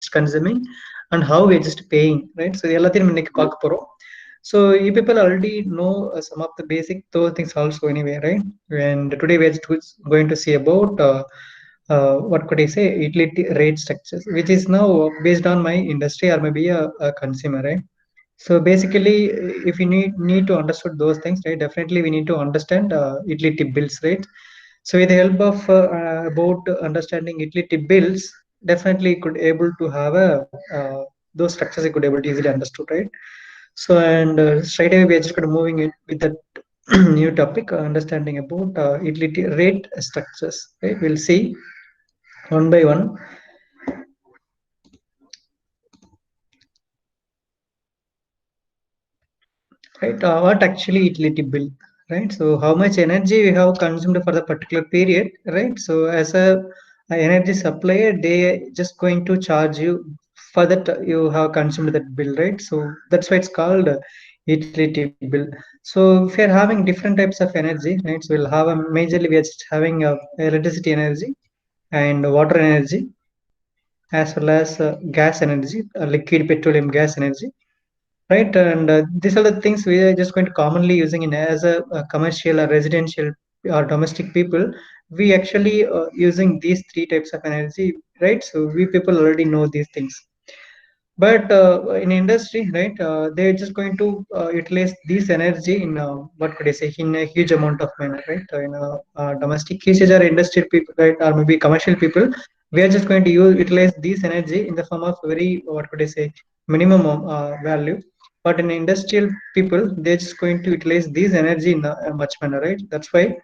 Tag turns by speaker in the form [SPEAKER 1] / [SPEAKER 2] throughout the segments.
[SPEAKER 1] just consuming and how we're just paying, right? So எல்லாத்தையும் இன்னைக்கு பார்க்க போறோம். So you people already know some of the basic those things also anyway, right? And today we're just going to see about what could I say, utility rate structures, which is now based on my industry or maybe a consumer, right? So basically, if you need to understand those things, right? Definitely, we need to understand utility bills, right? So with the help of about understanding utility bills, definitely could able to have a those structures you could able to easily understood, right? So and straight away we are just going to moving it with that new topic, understanding about utility rate structures, right? We'll see one by one. Right, what actually utility bill, right? So how much energy we have consumed for the particular period, right? So as a energy supplier, they just going to charge you for that you have consumed that bill, right? So that's why it's called utility bill. So if you're having different types of energy, right? So we'll have a majorly we are just having electricity energy and water energy, as well as gas energy, liquid petroleum gas energy, right? And these are the things we are just going to commonly using in as a commercial or residential or domestic people. We actually using these three types of energy, right? So we people already know these things. But in industry, right, they're just going to utilize this energy in what could I say, in a huge amount of manner, right? In domestic cases or industrial people, right, or maybe commercial people, we are just going to utilize this energy in the form of very what could I say, minimum value. But in industrial people, they're just going to utilize this energy in a much manner, right? That's why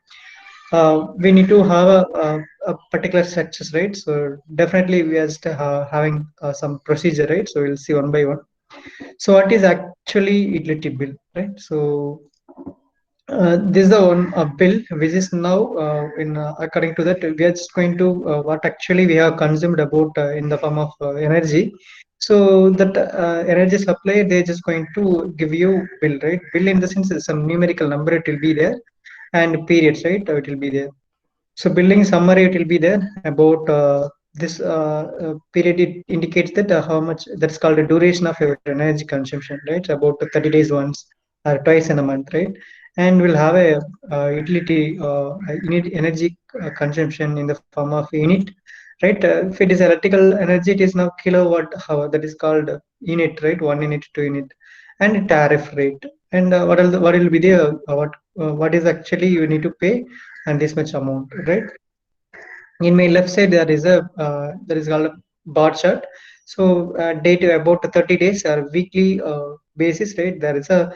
[SPEAKER 1] we need to have a particular structures, right? So definitely we are just having some procedure, right? So we'll see one by one. So what is actually utility bill, right? So this is the one bill which is now in according to that we are just going to what actually we have consumed about in the form of energy. So that energy supply they're just going to give you bill, right? Bill in the sense some numerical number it will be there, and periods, right? It will be there. So building summary it will be there about this period. It indicates that how much that's called the duration of your energy consumption, right? About 30 days once or twice in a month, right? And we'll have a utility unit energy consumption in the form of unit, right? If it is electrical energy, it is now kilowatt hour. That is called unit, right? 1 unit, 2 unit, and tariff rate. And what will be the what is actually you need to pay and this much amount, right? In my left side there is a there is called a bar chart. So day to about 30 days or weekly basis, right? There is a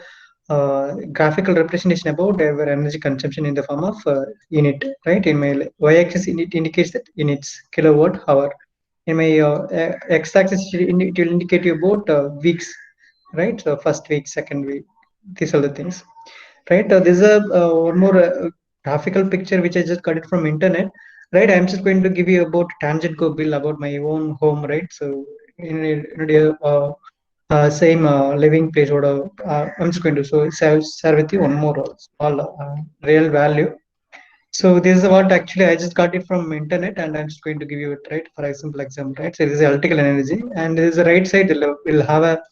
[SPEAKER 1] graphical representation about our energy consumption in the form of unit, right? In my y-axis it indicates that units kilowatt hour. In my x-axis it will indicate you about weeks, right? So first week, second week, these are the things, right? There's a one more graphical picture which I just got it from internet, right? I'm just going to give you about tangent go bill about my own home, right? So in a same living place or I'm just going to share with you one more small real value. So this is what actually I just got it from internet, and I'm just going to give you it, right? For example, right? So this is electrical energy, and this is the right side will have a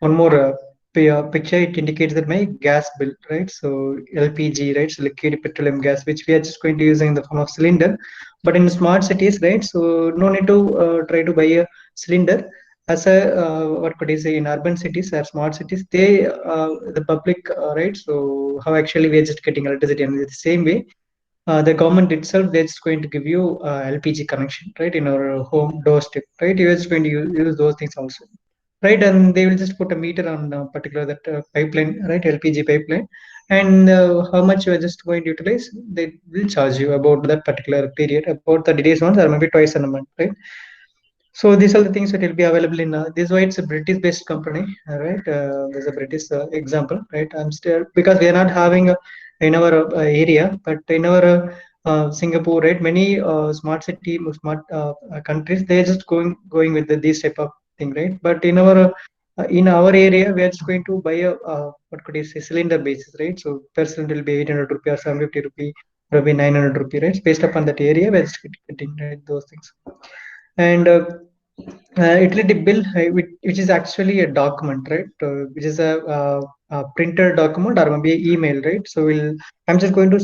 [SPEAKER 1] one more picture. It indicates that my gas bill, right? So LPG, right? So liquid petroleum gas, which we are just going to use in the form of cylinder. But in smart cities, right? So no need to try to buy a cylinder. As a what could I say, in urban cities or smart cities, they the public, right? So how actually we are just getting electricity, and the same way the government itself they're just going to give you LPG connection, right, in our home doorstep, right? You're just going to use those things also, right? And they will just put a meter on particular that pipeline, right? LPG pipeline, and how much you are just going to utilize, they will charge you about that particular period, about 30 days once or maybe twice in a month, right? So these are the things that will be available in this is why it's a British-based company, right? There's a British example, right? I'm still because we are not having in our area, but in our Singapore, right? Many smart city, smart countries, they're just going with this type of thing, right? But in our area, we are just going to buy a what could you say, cylinder basis, right? So per cylinder will be 800 rupee or 750 rupee, or maybe 900 rupee, right? Based upon that area, we're just getting right, those things. And Utility bill, which is actually a document, right? Which is a printed document or maybe email, right? So I'm just going to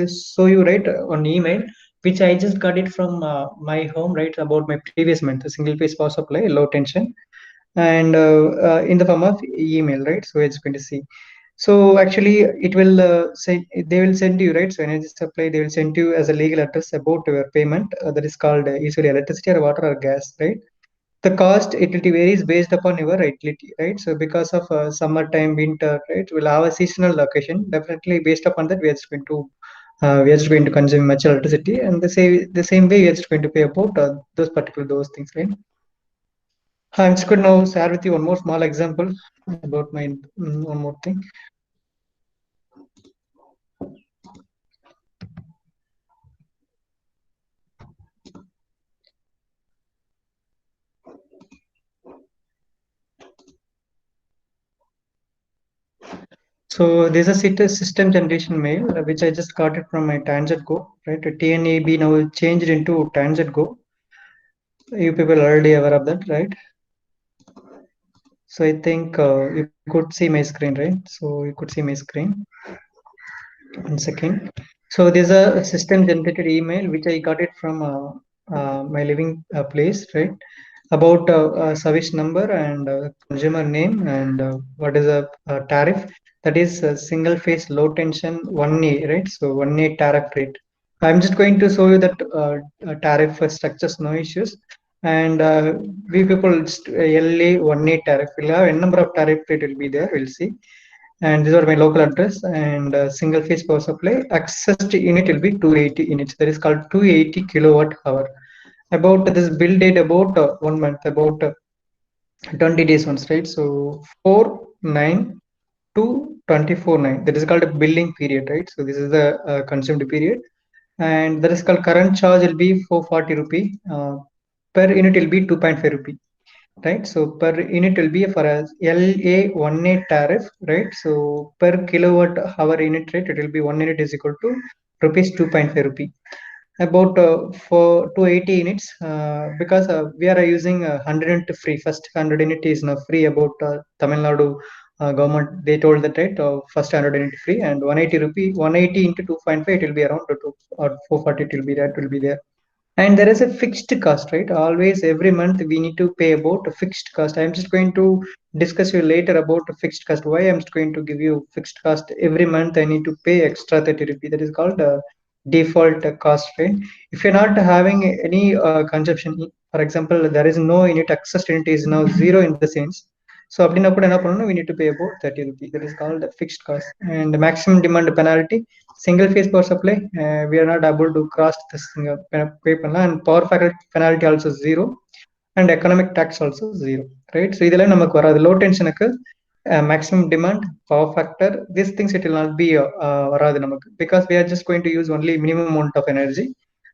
[SPEAKER 1] show you, right, on email, which I just got it from my home, right, about my previous month, a single phase power supply, low tension, and in the form of email, right? So it's going to see. So actually, it will say they will send you, right. So energy supply, they will send you as a legal address about your payment, that is called usually electricity or water or gas, right? The cost utility varies based upon your utility, right? So because of summertime, winter, right, we'll have a seasonal location. Definitely based upon that, we are just going to consume much electricity, and the same way we are just going to pay about those things, right? I'm just going to now share with you one more small example about my one more thing. So there's a system generation mail which I just got it from my Tangent Go, right? TNAB now changed into Tangent Go. You people are already aware of that, right? So I think you could see my screen, right? So you could see my screen. 1 second. So there's a system generated email which I got it from my living place, right? About service number and consumer name and what is the tariff. That is single phase low tension 1A, right? So 1A tariff rate. I'm just going to show you that tariff structures, no issues. And we people LA 1A tariff will have a number of tariff rate will be there. We'll see, and these are my local address and single phase power supply. Accessed unit will be 280 units, that is called 280 kilowatt hour. About this bill date, about 1 month, about 20 days once, right? So 4/9 to 24/9, that is called a billing period, right? So this is the consumed period, and that is called current charge will be 440 rupee, per unit will be 2.5 rupee, right? So per unit will be for a LA1A tariff, right? So per kilowatt hour unit rate, it will be 1 unit is equal to rupees 2.5 rupee. About for 280 units, because we are using 100 unit free. First 100 unit is now free. About Tamil Nadu government, they told that, right? First 100 unit free, and 180 rupee, 180 into 2.5, it will be around 2 or 440. It will be that will be there, and there is a fixed cost, right? Always every month we need to pay about a fixed cost. I'm just going to discuss you later about a fixed cost. Why I'm just going to give you fixed cost every month. I need to pay extra 30 rupee. That is called default cost, right? If you're not having any consumption, for example, there is no unit access unit is now zero in the sense. So அப்படின்னா கூட என்ன பண்ணணும், we need to pay about 30 rupee. That is called fixed cost. And the maximum demand penalty, single phase power supply, we are not able to cross this pay பண்ணலாம், and power factor penalty also zero, and economic tax also zero, right? So இதெல்லாம் நமக்கு வராது. Low tensionக்கு maximum demand, power factor, these things it will not be வராது நமக்கு, because we are just going to use only minimum amount of energy.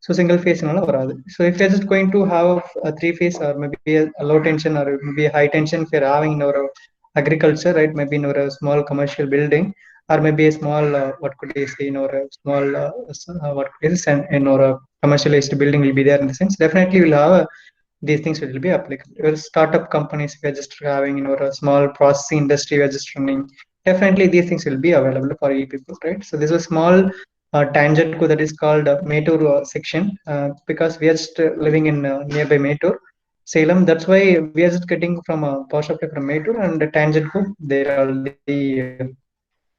[SPEAKER 1] So single phase னால வராது. So if you're just going to have a three phase or maybe a low tension or maybe a high tension, if you're having in our agriculture, right? Maybe in our small commercial building, or maybe a small what could you say, in our small what could you say, in our commercialized building will be there. In the sense, definitely we'll have these things will be applicable. Your startup companies, we are just having, a small processing industry we are just running, definitely these things will be available for you people, right? So this is a small tangent code that is called Metur section, because we are just living in nearby Metur, Salem. That's why we are just getting from a power supply from Metur, and the tangent code, they're already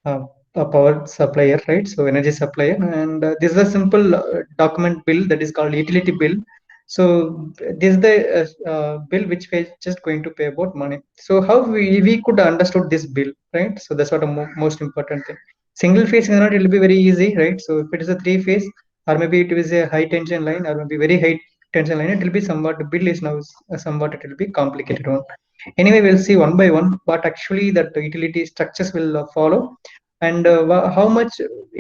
[SPEAKER 1] a power supplier, right? So energy supplier, and this is a simple document bill that is called utility bill. So this is the bill which we're just going to pay about money. So how we could understood this bill, right? So that's what the most important thing. Single phase is not, it will be very easy, right? So if it is a three phase, or maybe it is a high tension line, or maybe very high tension line, it will be somewhat, the bill is now somewhat, it will be complicated one. Anyway, we'll see one by one what actually that utility structures will follow, and how much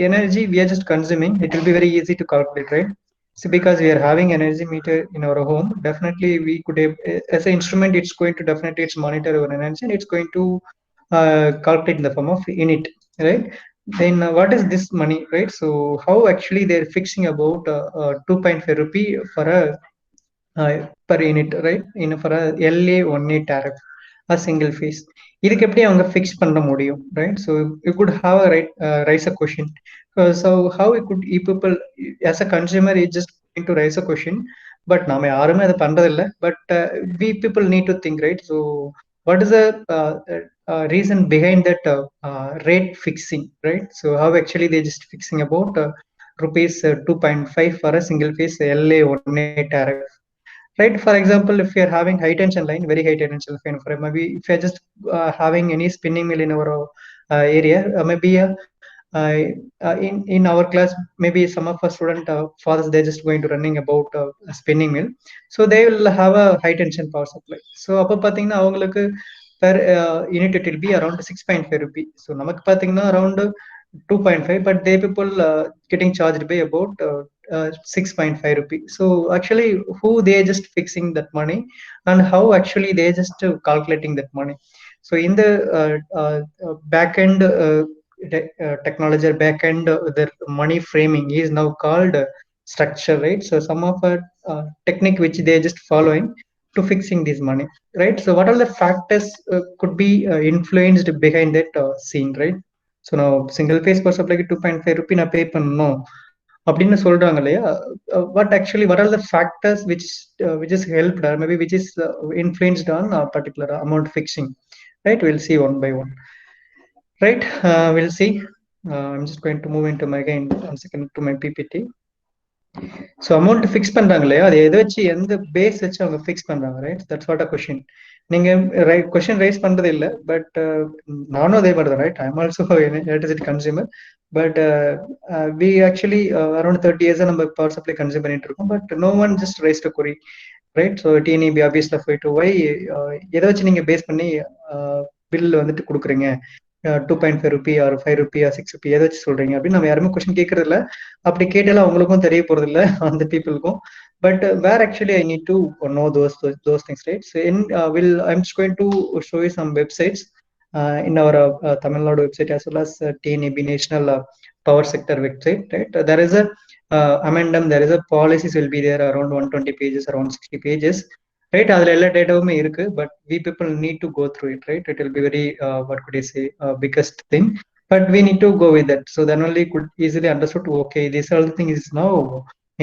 [SPEAKER 1] energy we are just consuming. It will be very easy to calculate, right? So because we are having energy meter in our home, definitely we could have, as an instrument, it's going to definitely it's monitor our energy, and it's going to calculate in the form of unit, right? Then what is this money, right? So how actually they're fixing about 2.5 rupee for a per unit, right? In for a LA 1A tariff, a single phase. இதுக்கு எப்படி அவங்க fix பண்ண முடியும், right? So you could have a right raise a question. So how it could people as a consumer is just going to raise a question, but நாம யாருமே அதை பண்றதில்ல. But we people need to think, right? So what is the reason behind that rate fixing, right? So how actually they just fixing about rupees 2.5 for a single phase LA 1A tariff. Right, for example, if you're having high tension line, very high tension line, for maybe if you're just having any spinning mill in our area, maybe in our class, maybe some of our student fathers, they're just going to running about a spinning mill, so they will have a high tension power supply. So அப்ப பாத்தீங்கன்னா அவங்களுக்கு per unit it will be around 6.5 rupee. So நமக்கு பாத்தீங்கன்னா around 2.5, but they people getting charged by about 6.5 rupee. So actually who they just fixing that money, and how actually they just calculating that money. So in the back end technology or back end, the money framing is now called structure, right? So some of a technique which they just following to fixing this money, right? So what are the factors could be influenced behind that scene, right? So now single phase power supply 2.5 rupee நான் pay பண்ணணும் அப்படின்னு சொல்றாங்க இல்லையா? What are the factors which is helped or maybe which is influenced on a particular amount fixing, right? We'll see one by one, right? We'll see. I'm just going to move into my again 1 second to my PPT. So amount fix பண்றாங்க இல்லையா, அதை எதை வச்சு எந்த base வச்சு அவங்க fix பண்றாங்க, right? That's what a question. நீங்க கொஸ்டின் ரைஸ் பண்றது இல்லை, பட் நானும் அதே மாதிரி தான், right? I am also electricity consumer, but we actually around 30 இயர்ஸா நம்ம பவர் சப்ளை கன்சியூம் பண்ணிட்டு இருக்கோம், but no one just raise to query, right? So TNEB ஆஃபீஸ்ல போயிட்டு ஒய் எதை வச்சு நீங்க பேஸ் பண்ணி பில் வந்துட்டு கொடுக்குறீங்க, 2.5 rupee or 5 rupee or 6 rupee எதை வச்சு சொல்றீங்க அப்படின்னு நம்ம யாருமே கொஸ்டின் கேட்கறது இல்லை. அப்படி கேட்டாலும் அவங்களுக்கும் தெரிய போறது இல்லை, அந்த பீப்புளுக்கும். But where actually I need to know those things, right? So I'm just going to show you some websites in our Tamil Nadu website as well as TNAB National Power Sector website, right? There is a amendment, there is a policies will be there around 120 pages, around 60 pages, right? அதுல எல்லா டேட்டாவுமே இருக்கு, but we people need to go through it, right? It will be very what could I say biggest thing, but we need to go with that. So then only could easily understood, okay, this all the thing is now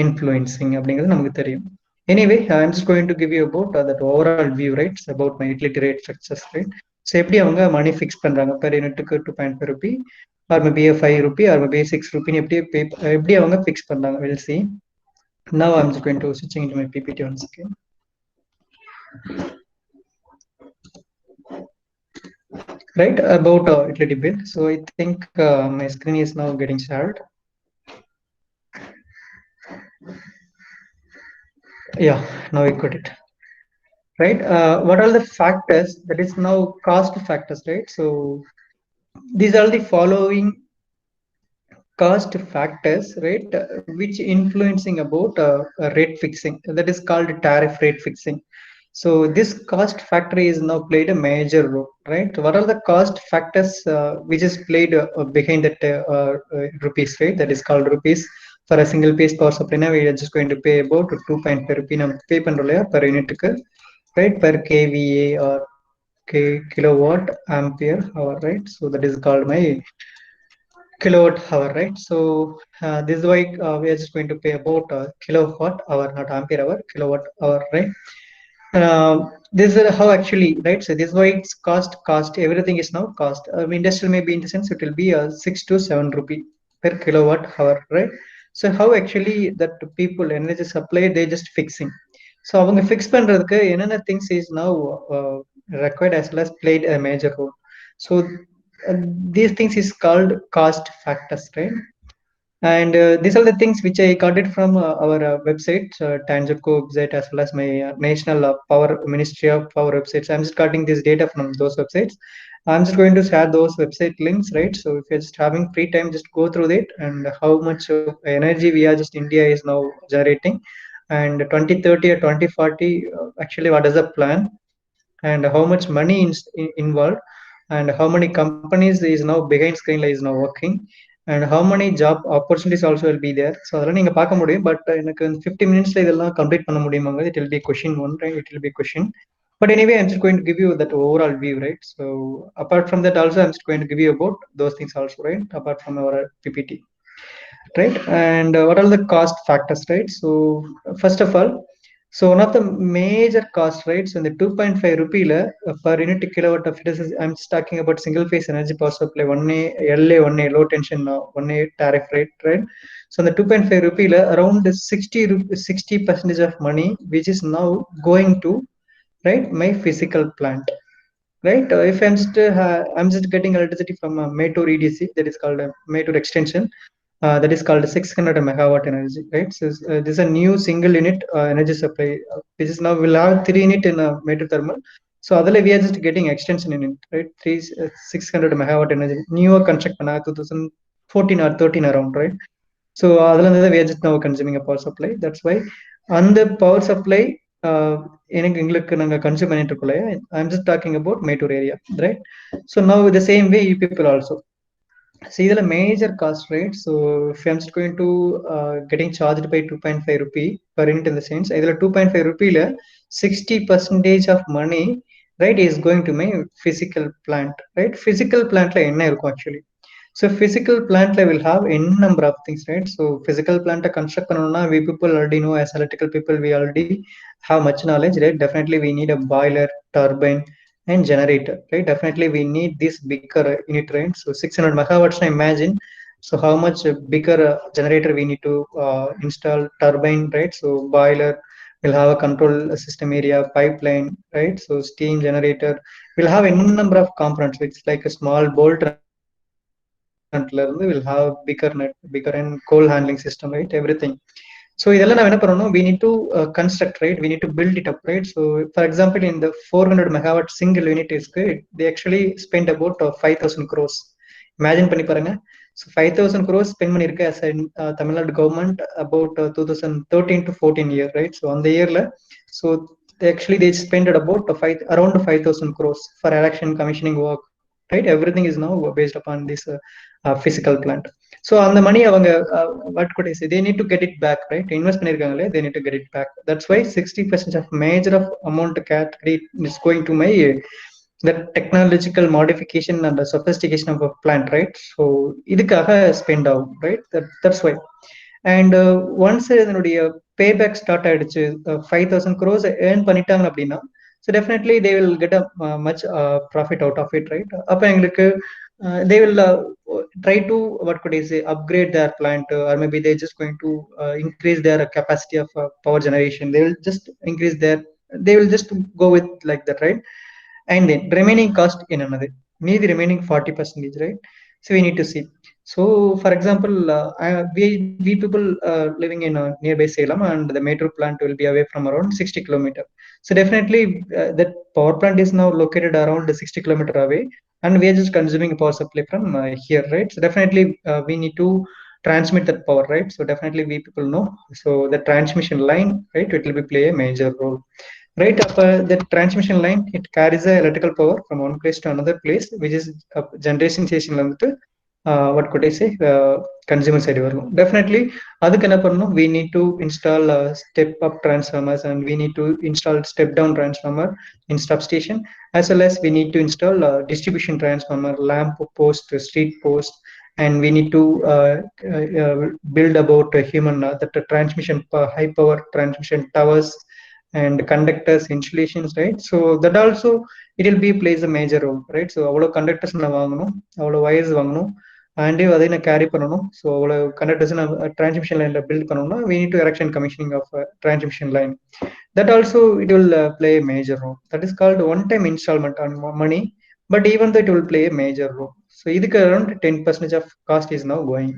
[SPEAKER 1] influencing அப்படிங்கிறது நமக்கு தெரியும். Anyway, I'm just going to give you about that overall view, right? It's about my utility rate structures, right? So எப்படி அவங்க மணி fix பண்றாங்க per யூனிட்டுக்கு 2.5 rupee or maybe 5 rupee or maybe 6 Ruby எப்படி அவங்க fix பண்றாங்க, we'll see. Now I'm just going to switching into my PPT once again. Right, about utility bill. So I think my screen is now getting shared. Yeah, now I got it. Right, what are the factors? That is now cost factors, right? So these are the following cost factors, right, which influencing about rate fixing, that is called tariff rate fixing. So this cost factor is now played a major role, right? What are the cost factors which is played behind that rupees, right? That is called rupees. For a single piece power supply, now we are just going to pay about 2.5 rupee நம்ம pay பண்றோம் per unitக்கு, right? Per kVA or kilowatt ampere hour, right? So that is called my kilowatt hour, right? So this is why we are just going to pay about kilowatt hour, not ampere hour, kilowatt hour, right? This is how actually, right? So this is why it's cost, everything is now cost. Industrial maybe in the sense it will be 6 to 7 rupee per kilowatt hour, right? So how actually that people energy supply they just fixing. So அவங்க fix பண்றதுக்கு என்னென்ன things is now required as well as played a major role. So these things is called cost factors, right? And these are the things which I got it from our website, Tangerco website, as well as my National Power Ministry of Power websites. I'm just cutting this data from those websites. I'm just going to share those website links, right? So if you're just having free time, just go through it and how much energy we are just India is now generating, and 2030 or 2040, actually what is the plan, and how much money is involved, and how many companies is now behind screen is now working, and how many job opportunities also will be there. So அதெல்லாம் நீங்க பார்க்க முடியும். But எனக்கு 50 மினிட்ஸ்ல இதெல்லாம் complete பண்ண முடியுமாங்க? It will be question one, right? It will be question. But anyway, I'm just going to give you that overall view, right? So apart from that, also I'm just going to give you about those things also, right? Apart from our PPT, right? And what are the cost factors, right? So first of all, so one of the major cost, right? So in the 2.5 rupee per unit kilowatt of it is, I'm just talking about single phase energy power supply 1A LA 1A low tension 1A tariff rate, right? So in the 2.5 rupee around 60% of money which is now going to, right, my physical plant, right? If I'm just getting electricity from a Metur EDC, that is called a Metur extension, that is called 600 megawatt energy, right? So this is a new single unit energy supply, which is now we'll have 3 unit in a Metur thermal. So otherwise we are just getting extension in it, right? 600 megawatt energy, newer construct 2014 or 13 around, right? So we are just now consuming a power supply. That's why on the power supply, எனக்கு எங்களுக்கு நாங்க consume பண்ணிட்டு இருக்கோம் இல்லையா, I'm just talking about Mettur area, right? So now the same way you people also see the major cost, right? So if I'm just going to getting charged by 2.5 rupee per unit, in the sense either 2.5 rupee 60% of money, right, is going to my physical plant, right? Physical plant la enna irukum actually. So physical plant will have n number of things, right? So physical plant construct panona, we people already know, as electrical people we already have much knowledge, right? Definitely we need a boiler, turbine and generator, right? Definitely we need this bigger unit, right? So 600 megawatts, now imagine, so how much bigger generator we need to install, turbine, right? So boiler will have a control system area, pipeline, right? So steam generator will have a number of components, which is like a small bolt will have bigger net, bigger and coal handling system, right? Everything. So இதெல்லாம் நான் என்ன பண்ணணும், we need to construct, right? We need to build it up, right? So for example, in the 400 megawatt single unit is good, they actually spent about 5,000 crores. Imagine பண்ணி பாருங்க. So 5,000 crores spend பண்ணிருக்க as a Tamil Nadu government about 2013 to 14 year, right? So on the year so they spent about around 5,000 crores for erection, commissioning work, right? Everything is now based upon this physical plant. So on the money avanga what could I say, they need to get it back, right? Invest பண்ணிருக்காங்களே, they need to get it back. That's why 60% of major of amount category is going to my the technological modification and the sophistication of a plant, right? So இதுக்காக spend ஆகும், right? That's why. And once இதனுடைய payback start ஆயிடுச்சு, 5,000 crores earn பண்ணிட்டாங்க அப்படின்னா, so definitely they will get a much profit out of it, right? அப்ப எங்களுக்கு they will try to, what could I say, upgrade their plant, or maybe they're just going to increase their capacity of power generation. They will just increase they will just go with like that, right? And then remaining cost in another, maybe remaining 40%, right? So we need to see. So for example, we people living in nearby Salem, and the Mettur plant will be away from around 60 kilometer. So definitely that power plant is now located around 60 kilometer away, and we are just consuming power supply from here, right? So definitely we need to transmit that power, right? So definitely we people know, so the transmission line, right, it will be play a major role, right? Up the transmission line, it carries the electrical power from one place to another place, which is generation station what could I say, consumer side varum. Definitely adukku enna pannum, we need to install step up transformers, and we need to install step down transformer in substation, as well as we need to install distribution transformer, lamp post, street post, and we need to build about human that transmission high power transmission towers and conductors, installations, right? So that also it will be plays a major role, right? So அவ்வளோ conductors நான் வாங்கணும், அவ்வளோ wires வாங்கணும், and அதை நான் carry பண்ணணும். So அவ்வளோ conductors transmission line build பண்ணணும்னா we need to erection commissioning of transmission line. That also it will play a major role. That is called one time installment on money, but even though it will play a major role. So இதுக்கு around 10% of cost is now going,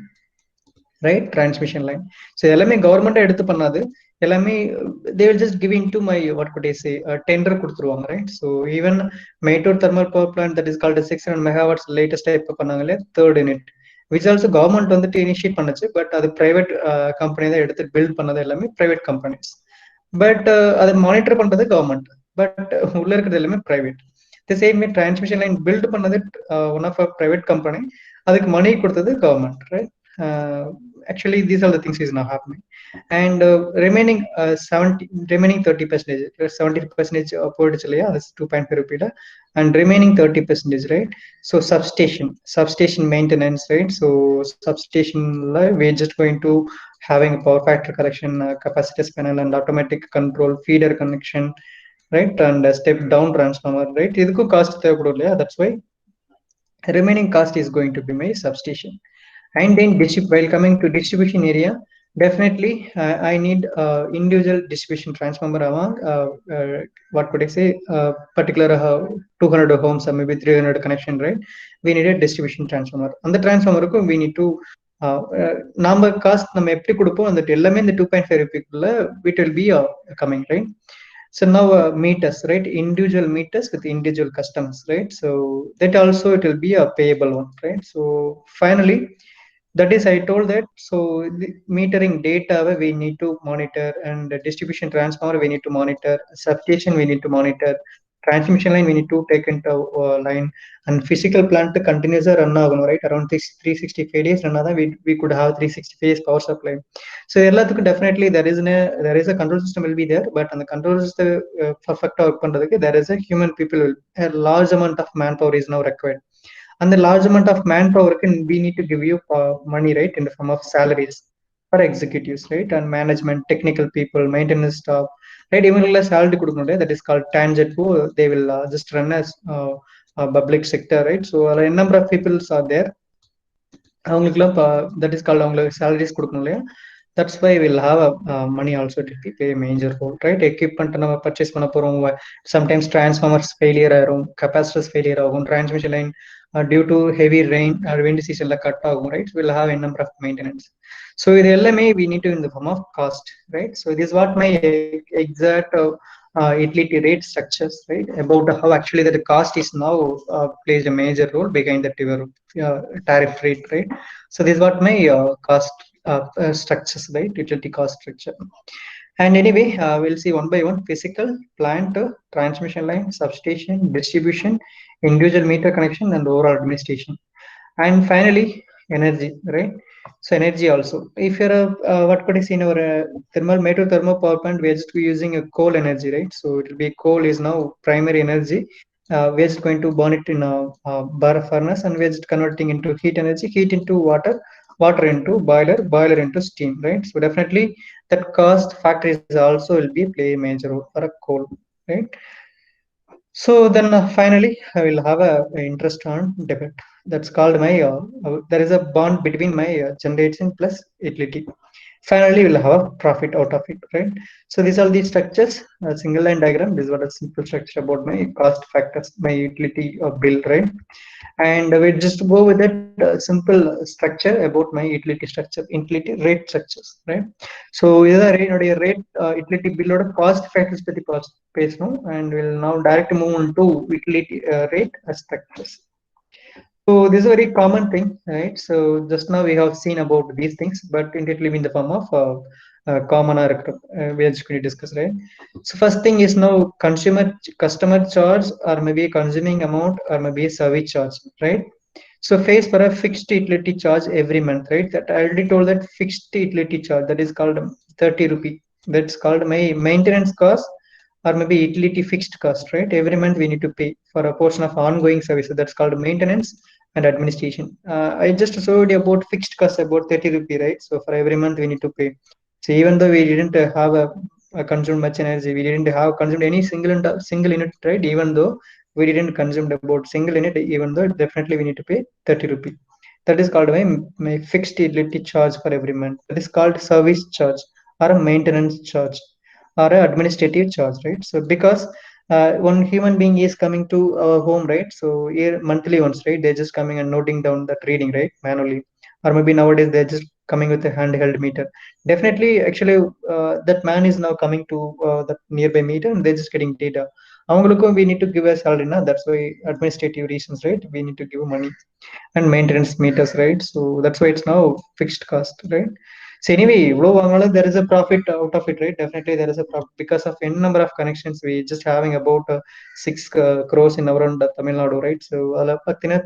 [SPEAKER 1] right? Transmission line. So எல்லாமே government எடுத்து பண்ணாது, எல்லாமே they will just give into my, what could I say, tender கொடுத்துருவாங்க, right? So even Mettur thermal power plant, that is called 600 megawatts latest இப்ப பண்ணாங்களே third unit, which also government வந்துட்டு initiate பண்ணுச்சு, but அது private company தான் எடுத்து build பண்ணது, எல்லாமே private companies. But அதை மானிட்டர் பண்றது கவர்மெண்ட், பட் உள்ள இருக்கிறது எல்லாமே private. The same way transmission line built பண்ணது one of a private company, அதுக்கு money கொடுத்தது government, right? uh, Actually these are the things is now happening. And remaining 30 percentage, 70 percentage போயிடுச்சு இல்லையா, that's 2.5 rupee, and remaining 30 percentage, right? So substation maintenance, right? So substation we're just going to having a power factor correction, capacitance panel, and automatic control feeder connection, right? And a step down transformer, right? ಇದಕ್ಕೂ cost ತಗೊಳ್ಳೋದು இல்லையா, that's why remaining cost is going to be my substation. And then while coming to distribution area, definitely I need individual distribution transformer among what could I say, particular 200 homes or maybe 300 connection, right? We need a distribution transformer. On the transformer we need to number cost நம்ம எப்படி கொடுப்போம் அந்த எல்லாமே இந்த 2.5 ரூபாய்க்குள்ள it will be coming, right? So now meters, right? Individual meters with individual customers, right? So that also it will be a payable one, right? So finally, that is I told that, so the metering data we need to monitor, and the distribution transformer we need to monitor, substation we need to monitor, transmission line we need to take into line, and physical plant continuous run agano, right? Around 365 days run we could have 360 days power supply. So எல்லாத்துக்கும் definitely there is a control system will be there, but on the control system perfect work பண்றதுக்கு there is a human people will, a large amount of manpower is now required. And the large amount of manpower can we need to give you money, right, in the form of salaries for executives, right, and management, technical people, maintenance staff, right? Even less salary கொடுக்கணும், that is called tangent. They will just run as public sector, right? So a number of people are there, அவங்களுக்குலாம் that is called அவங்களுக்கு salaries கொடுக்கணும் இல்லையா? That's why we'll have a money also to play a major role, right? Equipment நம்ம purchase பண்ண போறோம், sometimes transformers failure ஆகும், capacitors failure ஆகும், transmission line due to heavy rain or wind season la cut ஆகும், right? We'll have a number of maintenance. So இது எல்லாமே we need to in the form of cost, right? So this is what my exact utility rate structures, right? About how actually that the cost is now plays a major role behind that your tariff rate, right? So this is what my cost structures, right? Utility cost structure. And anyway, we'll see one by one: physical, plant, transmission line, substation, distribution, individual meter connection, and overall administration. And finally, energy, right? So energy also, if you're a what could I say in our thermal power plant, we're just using a coal energy, right? So it will be coal is now primary energy. We're just going to burn it in a bar furnace, and we're just converting into heat energy, heat into water, water into boiler, boiler into steam, right? So definitely that cost factor is also will be play a major role for a coal, right? So then finally I will have a interest on debit. That's called my there is a bond between my generation plus utility. Finally we'll have a profit out of it, right? So these are the structures, a single line diagram. This is what a simple structure about my cost factors, my utility bill, right? And we just go with that simple structure about my utility structure, utility rate structures, right? So this is a rate utility bill or cost factors with the cost base, no? And we'll now direct move on to utility rate structures. So this is a very common thing, right? So just now we have seen about these things, but it will be in the form of common we are just going to discuss, right? So first thing is now customer charge, or maybe consuming amount, or maybe service charge, right? So face for a fixed utility charge every month, right? That I already told that fixed utility charge, that is called 30 rupee. That's called my maintenance cost, or maybe utility fixed cost, right? Every month we need to pay for a portion of ongoing services. That's called maintenance and administration. I just showed you about fixed cost about 30 rupee, right? So for every month we need to pay. So even though we didn't have consumed much energy, we didn't have consumed any single unit, right? Even though we didn't consume about single unit, even though definitely we need to pay 30 rupee. That is called my fixed utility charge for every month. That is called service charge, or a maintenance charge, or an administrative charge, right? So because one human being is coming to our home, right? So here monthly once, right? They're just coming and noting down that reading, right, manually, or maybe nowadays they're just coming with a handheld meter. Definitely, actually, that man is now coming to the nearby meter, and they're just getting data. அவங்களுக்கும் we need to give a salary, na? That's why administrative reasons, right? We need to give money and maintenance meters, right? So that's why it's now fixed cost, right? So anyway, இவ்வளவு வாங்கினாலும் there is a profit out of it, right? Definitely there is a profit because of n number of connections. We just having about 6 crores in our own Tamil Nadu, right? So அதில் பார்த்தீங்கன்னா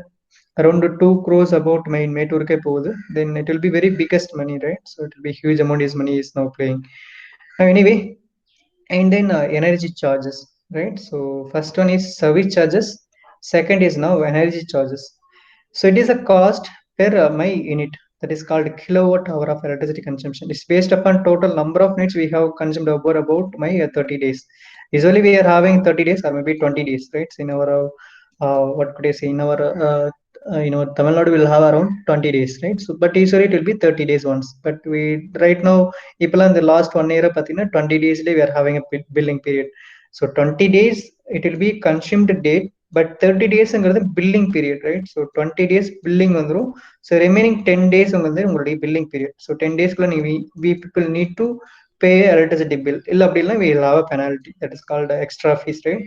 [SPEAKER 1] around 2 crores about my மேட்டூருக்கே போகுது. Then it will be very biggest money, right? So it will be huge amount is money is now playing. Now anyway, and then energy charges, right? So first one is service charges, second is now energy charges. So it is a cost per my unit, that is called kilowatt hour of electricity consumption. It's based upon total number of minutes we have consumed over about my 30 days. Usually we are having 30 days or maybe 20 days, right? So in our what could I say, in our Tamil Nadu will have around 20 days, right? So but usually it will be 30 days once, but we right now people in the last 1 year pathina 20 days we are having a billing period. So 20 days it will be consumed date, but 30 days the billing period, right? So 20 days billing vandrum. So remaining 10 days ungalde billing period. So 10 days we people need to pay electricity bill. Illa appadilla we will have a penalty, that is called extra fees, right?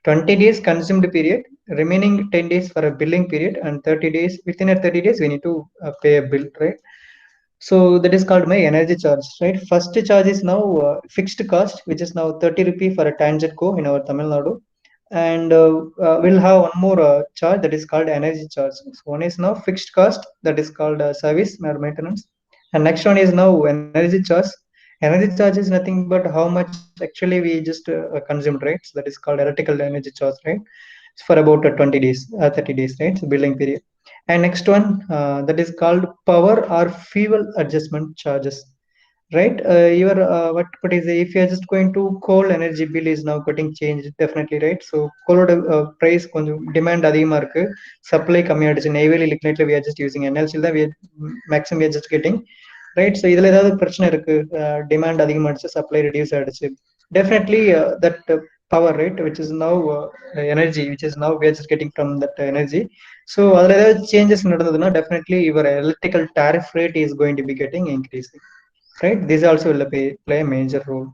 [SPEAKER 1] 20 days consumed period, remaining 10 days for a billing period, and 30 days, within a 30 days we need to pay a bill, right? So that is called my energy charge, right? First charge is now fixed cost, which is now 30 rupee for a tangent go in our Tamil Nadu. And we'll have one more charge, that is called energy charge. So one is now fixed cost, that is called service or maintenance. And next one is now energy charge. Energy charge is nothing but how much actually we just consumed, right? So that is called electrical energy charge, right? For about 20 days, 30 days, right? So billing period. And next one, that is called power or fuel adjustment charges, right? Your what is if you are just going to coal energy bill is now getting changed definitely, right? So coal price கொஞ்சம் demand அதிகமா இருக்கு, supply கம்மியாயிடுச்சு. Neyveli lignite we are just using NLC தான் we are maximum we are just getting, right? So இதுல ஏதாவது பிரச்சனை இருக்கு, demand அதிகமாயிடுச்சு, supply reduce ஆயிடுச்சு, definitely that power, right, which is now energy which is now we are just getting from that energy. So அதுல ஏதாவது changes நடந்ததுன்னா definitely your electrical tariff rate is going to be getting increasing, right? This also will play a major role.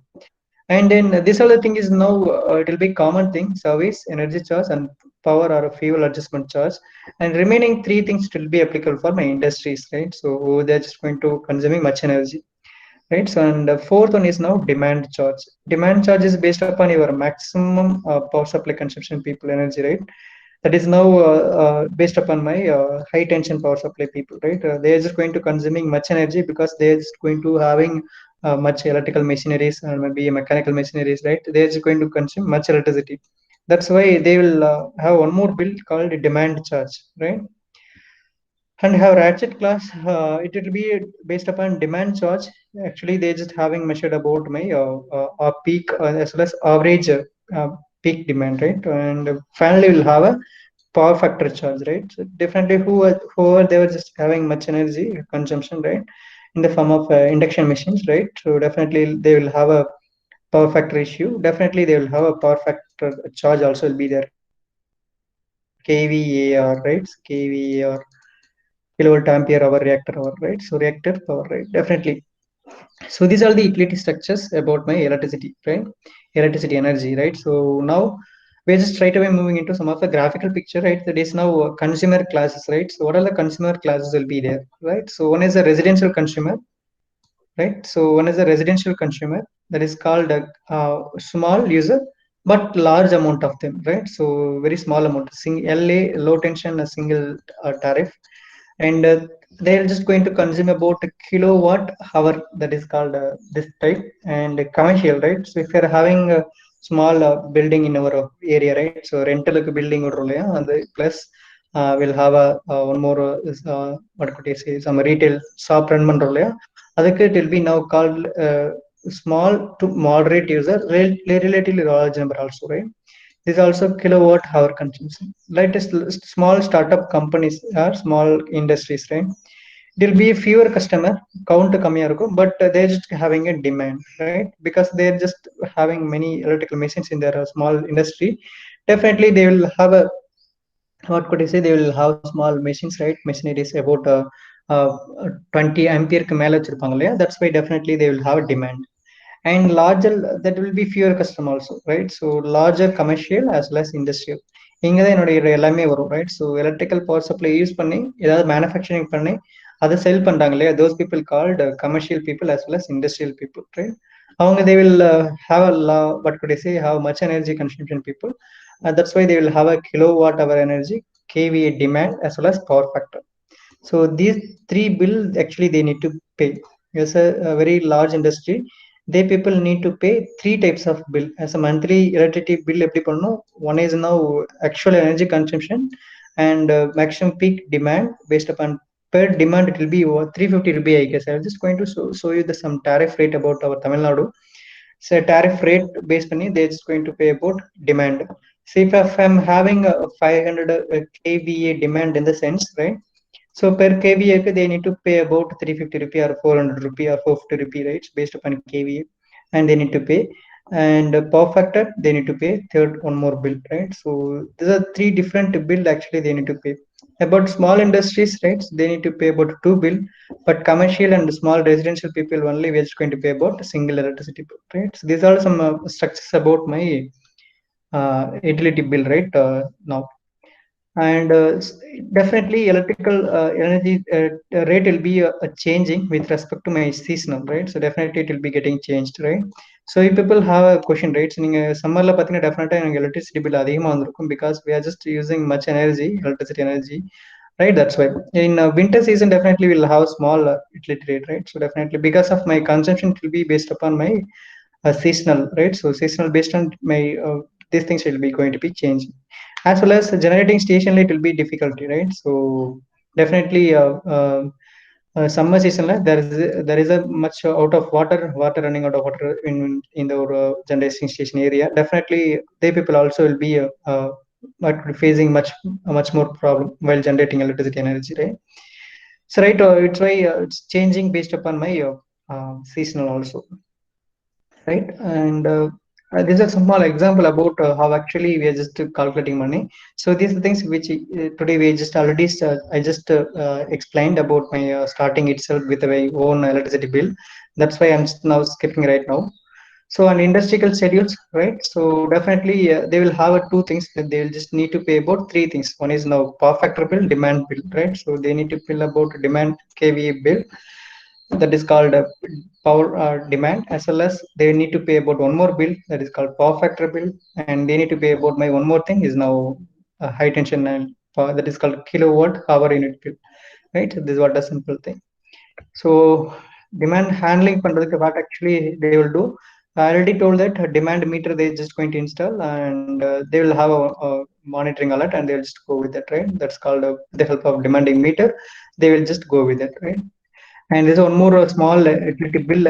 [SPEAKER 1] And then this other thing is now it will be common thing: service, energy charge, and power or fuel adjustment charge. And remaining three things will be applicable for my industries, right? So they're just going to consuming much energy, right? So and the fourth one is now demand charge. Demand charge is based upon your maximum power supply consumption people energy, right? That is now based upon my high tension power supply people, right? They are just going to consuming much energy because they are just going to having much electrical machineries and maybe mechanical machineries, right? They are just going to consume much electricity. That's why they will have one more bill called demand charge, right? And have ratchet class, it will be based upon demand charge. Actually they're just having measured about my peak as well as average peak demand, right? And finally we'll have a power factor charge, right? So definitely whoever they were just having much energy consumption, right, in the form of induction machines, right? So definitely they will have a power factor issue. Definitely they will have a power factor charge also will be there, kVAR, right? kVAR, kilovolt ampere hour reactor hour, right? So reactor power, right? Definitely. So these are the utility structures about my electricity, right? Electricity energy, right? So now we're just straight away moving into some of the graphical picture, right? That is now consumer classes, right? So what are the consumer classes will be there, right? So one is a residential consumer, right? So one is a residential consumer, that is called a small user but large amount of them, right? So very small amount, LA, low tension, a single tariff. And they're just going to consume about a kilowatt hour, that is called this type. And commercial, right? So if you're having a small building in our area, right? So rental building or and plus we'll have a one more what could you say, some retail shop run பண்றோம், அதுக்கு it will be now called small to moderate user, relatively large number also, right? This also kilowatt hour consumption. Like small startup companies or small industries, right? There'll be fewer customer count கம்மியா இருக்கும், but they're just having a demand, right? Because they're just having many electrical machines in their small industry. Definitely they will have a, what could I say, they will have small machines, right? Machineries about uh, 20 ampere க்கு மேல வச்சிருப்பாங்க இல்லையா? That's why definitely they will have a demand. And larger, that will be fewer customer also, right? So larger commercial as well as industrial. இங்க தான் என்னுடைய எல்லாமே வரும், right? So electrical power supply use பண்ணி ஏதாவது மேனுஃபேக்சரிங் பண்ணி அதை செல் பண்றாங்க இல்லையா, those people called commercial people as well as industrial people, right? அவங்க they will have a law, what could I say, have much energy consumption people. That's why they will have a kilowatt hour energy, kVA demand as well as power factor. So these three bills actually they need to pay. As a very large industry, they people need to pay three types of bill as a monthly electricity bill. எப்படி பண்ணணும்? One is now actual energy consumption and maximum peak demand based upon per demand. It will be over 350 rupee, I guess. I'm just going to show you the some tariff rate about our Tamil Nadu. So tariff rate based on it, they're just going to pay about demand. See, if I'm having a 500 kVA demand in the sense, right? So per kVA, they need to pay about 350 rupee or 400 rupee or 450 rupee, right? Based upon kVA, and they need to pay. And power factor, they need to pay third one more bill, right? So these are three different bill actually they need to pay. About small industries, right? They need to pay about two bill, but commercial and small residential people only we're just going to pay about a single electricity bill, right? So these are some structures about my utility bill, right? Now. And definitely electrical energy rate will be changing with respect to my seasonal, right? So definitely it will be getting changed, right? So if people have a question, right? So நீங்க சம்மர்ல பாத்தீங்கன்னா டெஃபினட்டா எனக்கு electricity bill அதிகமா வந்திருக்கும் because we are just using much energy, electricity energy, right? That's why in winter season definitely we'll have small utility rate, right? So definitely because of my consumption it will be based upon my seasonal, right? So seasonal based on my these things will be going to be changing. As well as generating station, it will be difficulty, right? So definitely summer season there is a much out of water running out of water in the generating station area. Definitely they people also will be facing much more problem while generating electricity energy, right? So right, it's why it's changing based upon my seasonal also, right? And this is a small example about how actually we are just calculating money. So these are things which today we just already I just explained about my starting itself with my own electricity bill. That's why I'm now skipping right now. So on industrial schedules, right? So definitely they will have two things that they will just need to pay about three things. One is now power factor bill, demand bill, right? So they need to bill about demand kVA bill, that is called power demand, as well as they need to pay about one more bill that is called power factor bill, and they need to pay about my one more thing is now high tension and power, that is called kilowatt hour unit bill, right? So this is what a simple thing. So demand handling பண்றதுக்கு what actually they will do, I already told that demand meter they're just going to install, and they will have a monitoring alert and they'll just go with that, right? That's called the help of demanding meter, they will just go with it, right? And there's one more small utility bill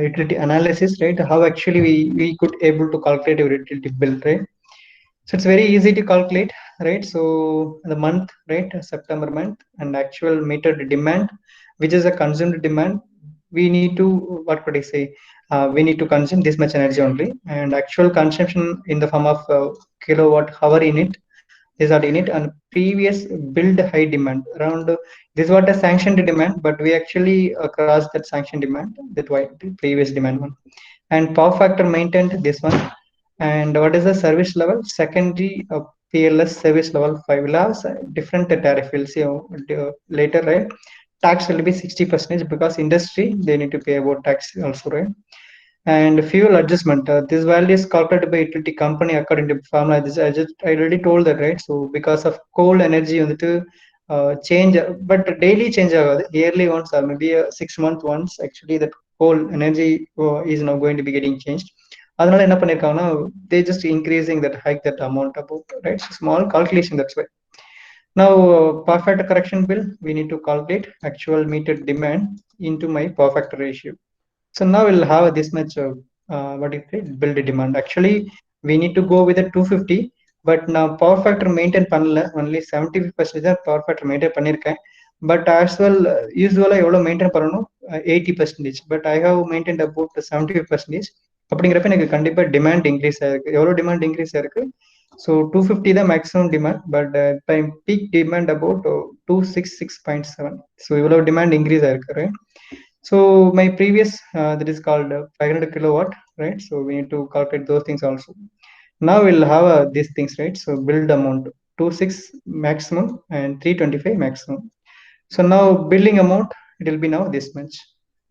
[SPEAKER 1] utility analysis, right? How actually we could able to calculate your utility bill, right? So it's very easy to calculate, right? So the month, right? September month and actual metered demand, which is a consumed demand. We need to, what could I say? We need to consume this much energy only, and actual consumption in the form of kilowatt hour in it is not in it, and previous build high demand around this is what a sanctioned demand, but we actually crossed that sanctioned demand, that why the previous demand one. And power factor maintained this one. And what is the service level? Secondary PLS service level 5 will have different tariff. We'll see later, right? Tax will be 60% because industry they need to pay about tax also, right? And fuel adjustment. This value is calculated by utility company according to formula. This I already told that, right? So because of coal energy on the change, but daily change yearly once or maybe 6 month once. Actually, that coal energy is now going to be getting changed. அதனால என்ன பண்ணிருக்காங்கன்னா they just increasing that hike that amount about, right? So small calculation, that's why. Now power factor correction bill, we need to calculate actual metered demand into my power factor ratio. So now we'll have this much what is it, build demand. Actually we need to go with a 250, but now power factor maintain பண்ணல, only 75% தான் power factor maintain பண்ணிருக்கேன். But as well usually எவ்வளவு maintain பண்ணணும் 80%, but I have maintained about 75%. அப்படிங்கிறப்ப எனக்கு கண்டிப்பா demand increase ஆயிருக்கு. எவ்வளவு டிமாண்ட் இன்க்ரீஸ் ஆயிருக்கு? ஸோ 250 தான் மேக்ஸிமம் டிமாண்ட், பட் இப்போ பீக் டிமாண்ட் அபவுட் 266.7. ஸோ இவ்வளவு டிமாண்ட் இன்க்ரீஸ் ஆயிருக்கு, right? So my previous that is called 500 kilowatt, right? So we need to calculate those things also. Now we'll have these things, right? So build amount 26 maximum and 325 maximum. So now billing amount, it will be now this much.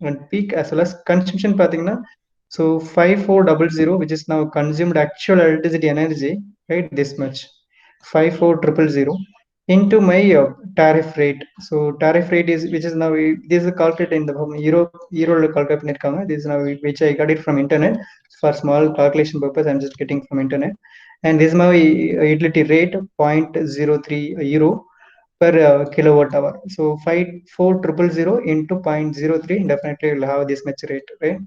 [SPEAKER 1] And peak as well as consumption pathina. So 5400, which is now consumed actual electricity energy, right? This much 54000 into my tariff rate. So tariff rate is, which is now this is calculated in the euro calculate பண்ணிருக்காங்க. This is now which I got it from internet. For small calculation purpose, I'm just getting from internet. And this is my utility rate 0.03 euro per kilowatt hour. So 54000 into 0.03, definitely will have this much rate, right?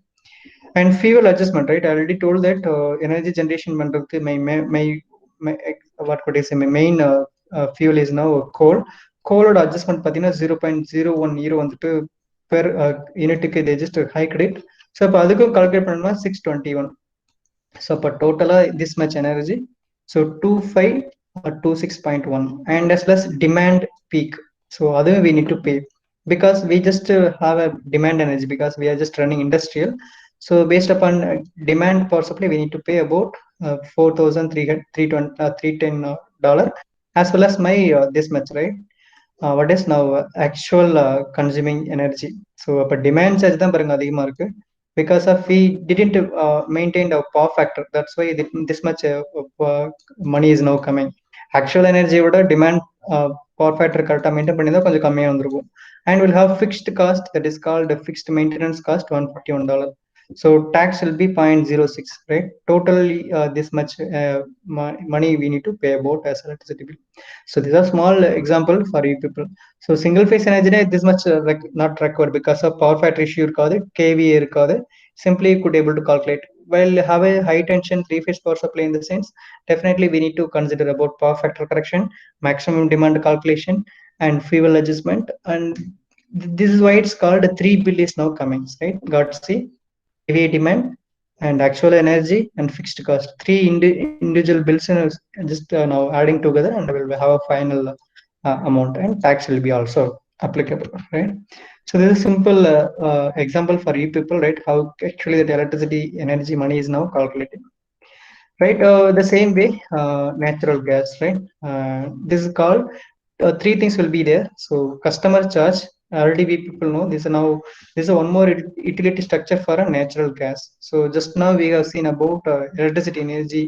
[SPEAKER 1] And fuel adjustment, right? I already told that energy generation பண்றதுக்கு my what could I say, my main fuel is now coal. Coal adjustment பார்த்தீங்கன்னா 0.01 euro வந்துட்டு per யூனிட்டுக்கு they just hiked it. So இப்போ அதுக்கும் calculate பண்ணோம்னா 621. So அப்போ total this much energy. So 2526.1, and as well as demand peak. So other we need to pay because we just have a demand energy because we are just running industrial. So based upon demand power supply, we need to pay about 4,310 dollar, as well as my this much, right? What is now actual consuming energy. So அப்ப demand charge தான் பாருங்க அதிகமா இருக்கு because of we didn't maintain the power factor. That's why this much money is now coming. Actual energy விட demand power factor கரெக்டாக maintain பண்ணி தான் கொஞ்சம் கம்மியாக வந்திருக்கும். And we'll have fixed cost, that is called fixed maintenance cost, $141. So tax will be 0.06, right? Totally this much money we need to pay about as electricity bill. So these are small example for you people. So single phase energy this much not required because of power factor issue irukadu, KVA irukadu. Simply you could able to calculate. While have a high tension three phase power supply, in the sense, definitely we need to consider about power factor correction, maximum demand calculation, and fuel adjustment. And this is why it's called a three bill is now coming, right? Got to see KVA demand and actual energy and fixed cost. Three individual bills just now adding together, and we will have a final amount, and tax will be also applicable, right? So this is simple example for you people, right? How actually the electricity energy money is now calculated, right? The same way, natural gas, right? This is called three things will be there. So customer charge, already we people know this is now, this is one more utility structure for a natural gas. So just now we have seen about electricity energy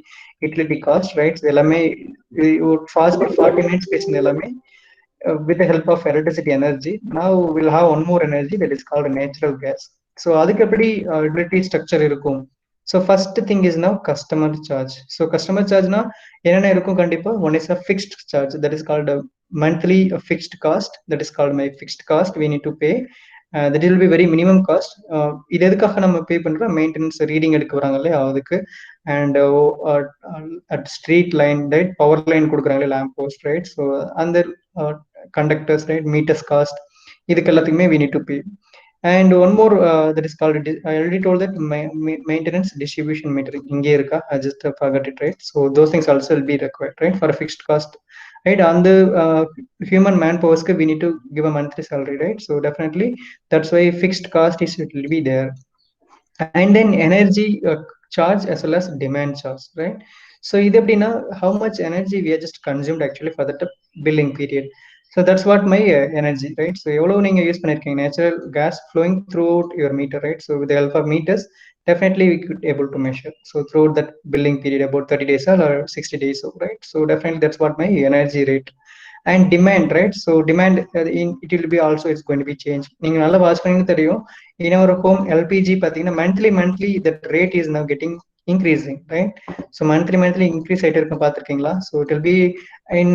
[SPEAKER 1] utility cost, right? So எல்லாமே we would fast for 40 minutes பேசின எல்லாமே with the help of electricity energy. Now we'll have one more energy that is called natural gas. So அதுக்கு எப்படி utility structure இருக்கும்? So first thing is now customer charge. So customer charge na என்னென்ன இருக்கும் கண்டிப்பா? One is a fixed charge, that is called a monthly fixed cost, that is called my fixed cost we need to pay. That will be very minimum cost. இது எதுக்காக நம்ம பே பண்றோம்? Maintenance reading எடுக்க வராங்க இல்லையா அதுக்கு. And at street line, right? Power line கொடுக்குறாங்களே, lamp post, right? So அந்த conductors, right? Meters cost, இதுக்கு எல்லாத்துக்குமே we need to pay. And one more that is called, I already told that maintenance distribution metering inge iruka, I just forgot it, right? So those things also will be required, right, for a fixed cost, right? On the human manpowers we need to give a monthly salary, right? So definitely that's why fixed cost is, it will be there. And then energy charge as well as demand charge, right? So இது எப்படின்னா how much energy we are just consumed actually for that billing period. So that's what my energy, right? So எவ்வளவு நீங்க use பண்ணிருக்கீங்க natural gas flowing throughout your meter, right? So with the help of meters, definitely we could able to measure. So throughout that billing period, about 30 days or 60 days, right? So definitely that's what my energy rate. And demand, right? So demand it will be also, it's going to be changed. நீங்க நல்லா watch பண்ணீங்கன்னு தெரியும், in our home LPG பாத்தீங்கன்னா monthly that rate is now getting increasing, right? So monthly increase ஆயிட்டு இருக்கும், பார்த்திருக்கீங்களா? So it will be in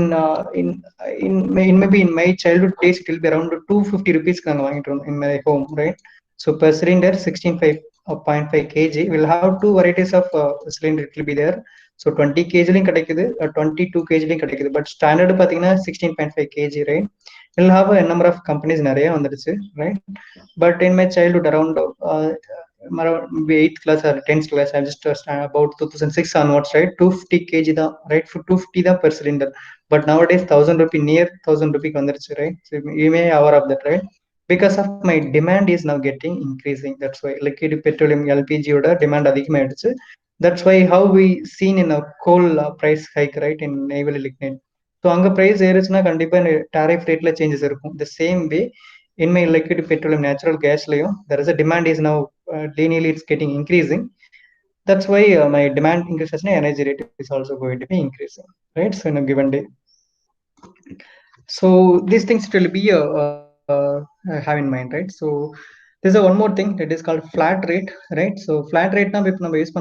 [SPEAKER 1] maybe in my childhood days, it will be around 250 rupees நாங்க வாங்கிட்டு இருந்தோம் in my home, right? So per cylinder 16.5 kg, we'll have two varieties of cylinder, it will be there. So 20 kg கிடைக்குது, 22 kg கிடைக்குது. But standard பார்த்தீங்கன்னா 16.5 kg, right? We'll have a number of companies நிறைய வந்துடுச்சு, right? But in my childhood, around 8th class or 10th class, I just about 2006 onwards, right? 250 kg தான், right? For 250 தான் per cylinder. But nowadays 1000 rupee, near 1000 rupee வந்துடுச்சு, right? So you may aware of that, right? Because of my demand is now getting increasing. That's why liquid petroleum LPG ஓட demand அதிகமாயிடுச்சு. That's why how we seen in a coal price hike, right, in naval lignite. So அங்கே price ஏறுச்சுன்னா கண்டிப்பாக tariff ரேட்டில் changes இருக்கும். The same way in my liquid petroleum natural gasலையும் there is a demand is now linearly it's getting increasing. That's why my demand increases, energy rate is also going to be increasing, right? So in a given day. So these things will be have in mind, right? So there's a one more thing that is called flat rate, right? So flat rate now we use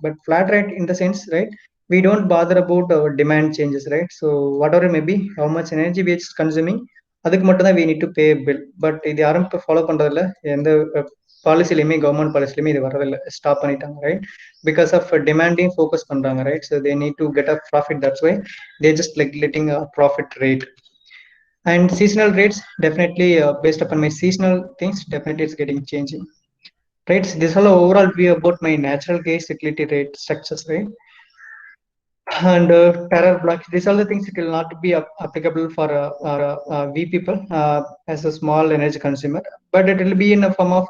[SPEAKER 1] but flat rate in the sense, right? We don't bother about our demand changes, right? So whatever may be, how much energy we are consuming, அதுக்கு மட்டும் தான் we need to pay a bill. But இது யாரும் இப்போ follow பண்றதில்ல. எந்த பாலிசிலையுமே government பாலிசிலையுமே இது வரதில்லை, ஸ்டாப் பண்ணிட்டாங்க, right? Because of demanding focus பண்றாங்க, right? So they need to get a profit. That's why they just like letting a profit rate. And seasonal rates definitely based upon my seasonal things, definitely it's getting changing, right? So this is all overall view about my natural gas utility rate structures, right? And terror blocks, these are the things that will not be applicable for we people as a small energy consumer, but it will be in a form of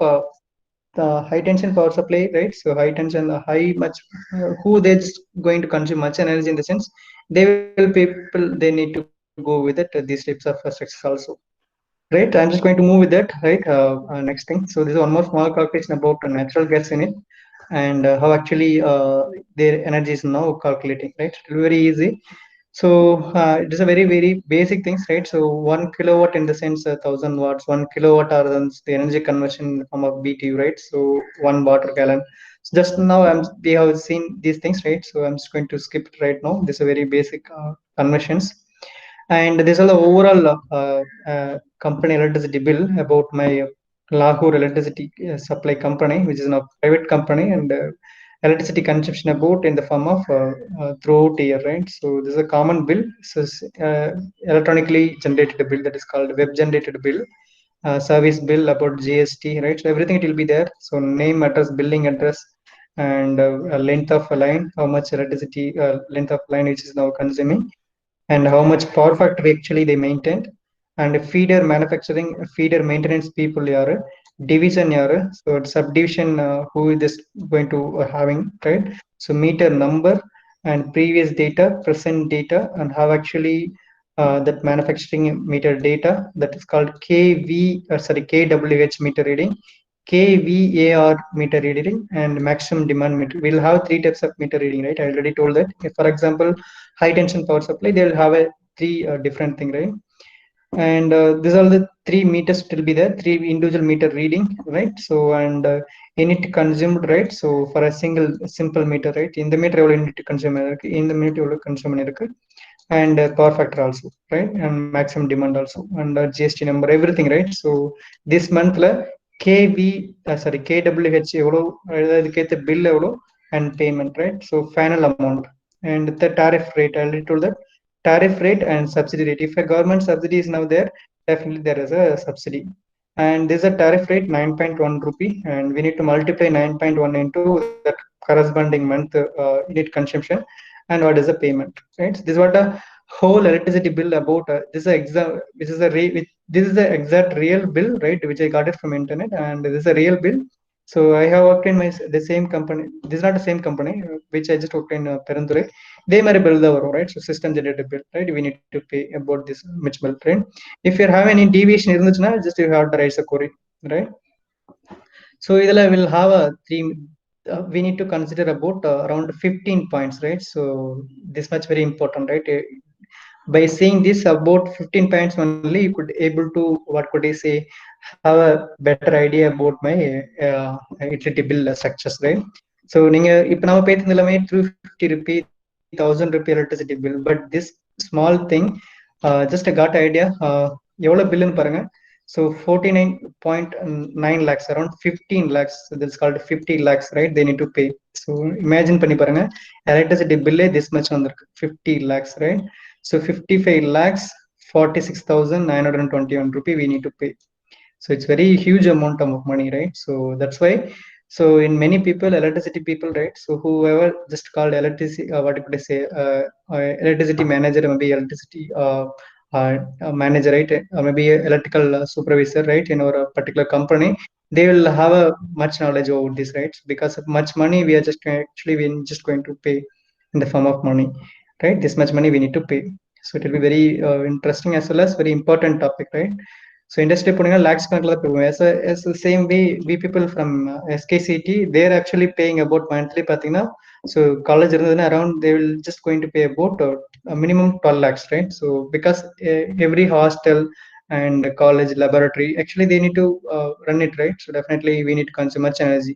[SPEAKER 1] the high tension power supply, right? So high tension, high much, who they just going to consume much energy, in the sense they will people they need to go with it, these types of structures also. Right, I'm just going to move with that, right? Next thing. So this is one more small calculation about natural gas in it, and how actually their energy is now calculating, right? It will be very easy. So it is a very basic things, right? So 1 kilowatt in the sense 1,000 watts, 1 kilowatt are the energy conversion in the form of BTU, right? So 1 water gallon. So just now we have seen these things, right? So I'm just going to skip it right now. This is a very basic conversions. And this is the overall company electricity bill about my Lahore electricity supply company, which is a private company, and electricity consumption about in the form of throughout year, right? So this is a common bill. So electronically generated bill, that is called web generated bill. Service bill about GST, right? So everything it will be there. So name, address, billing address, and length of a line, how much electricity length of line which is now consuming, and how much power factor actually they maintained, and feeder manufacturing, feeder maintenance people yaru, division yaru, so subdivision who is this going to having, right? So meter number and previous data, present data, and how actually that manufacturing meter data, that is called KWH meter reading, KVAR meter reading, and maximum demand meter. We'll have three types of meter reading, right? I already told that. If, for example, high tension power supply, they will have a three different thing, right? And these are the 3 meters will be there, three individual meter reading, right? So and unit consumed, right? So for a single simple meter, right? In the meter unit consume in the meter consume, and power factor also, right? And maximum demand also, and GST number, everything, right? So this month la KWH எவ்வளோ, அதுக்கேற்ற bill எவ்வளோ, and payment, right? So final amount, and the tariff rate, I already told that. Tariff rate and subsidy rate. If a government subsidy is now there, definitely there is a subsidy. And this is a tariff rate 9.1 rupee, and we need to multiply 9.1 into that corresponding month unit consumption, and what is the payment, right? This is what a whole electricity bill about. This is a this is the exact real bill, right? Which I got it from internet, and this is a real bill. So I have worked in the same company. This is not the same company which I just worked in Perandure. They might bill the right? So system generated bill, right? We need to pay about this much bill, right? If you have any deviation, just you have to raise a query, right? So idala will have a three. We need to consider about around 15 points, right? So this much very important, right? By seeing this about 15 points only, you could able to, what could I say, have a better idea about my utility bill structures, right? So நீங்க இப்ப நம்ம பேசுனது எல்லாமே 350 rupee 1,000 rupee electricity bill, but this small thing just I got idea எவ்வளவு பில்லுன்னு பாருங்க. So 49.9 lakhs, around 15 lakhs, that's called 50 lakhs, right? They need to pay. So imagine பண்ணி பாருங்க, electricity bill this much வந்திருக்கு, 50 lakhs, right? So 55 lakhs 46,921 rupee we need to pay. So it's very huge amount of money, right? So that's why, so in many people, electricity people, right? So whoever just called electricity, what could I say, electricity manager, maybe electricity manager, right? Or maybe electrical supervisor, right? In our particular company, they will have a much knowledge over this, right? Because of much money, we are just actually we just going to pay in the form of money, right? This much money we need to pay. So it will be very interesting as well as very important topic, right? So industry putting a lakhs as the same way we people from SKCT, they're actually paying about monthly pathina. So college around they will just going to pay about a minimum 12 lakhs, right? So because every hostel and college laboratory actually they need to run it, right? So definitely we need to consume much energy,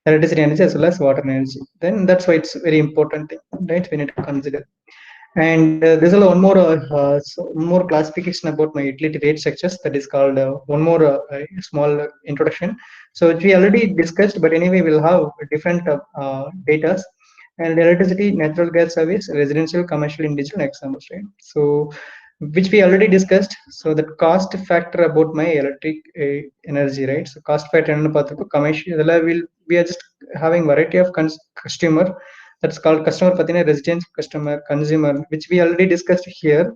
[SPEAKER 1] electricity energy as well as water energy. Then that's why it's very important thing, right? We need to consider. And there's also one more classification about my utility rate structures, that is called one more small introduction. So which we already discussed, but anyway we'll have different data. And electricity, natural gas service, residential, commercial, individual examples, right? So which we already discussed. So the cost factor about my electric energy, right? So cost factor and commercial will we are just having variety of customer, that's called customer pathina, resident, customer, consumer, which we already discussed here,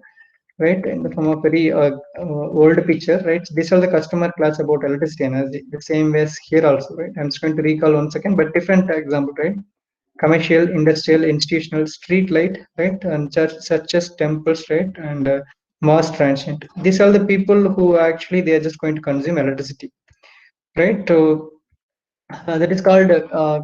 [SPEAKER 1] right? And from a very old picture, right? These are the customer class about electricity energy, the same way as here also, right? I'm just going to recall one second, but different example, right? Commercial, industrial, institutional, street light, right? And church, such as temples, right? And mass transient, these are the people who actually they are just going to consume electricity, right? So that is called,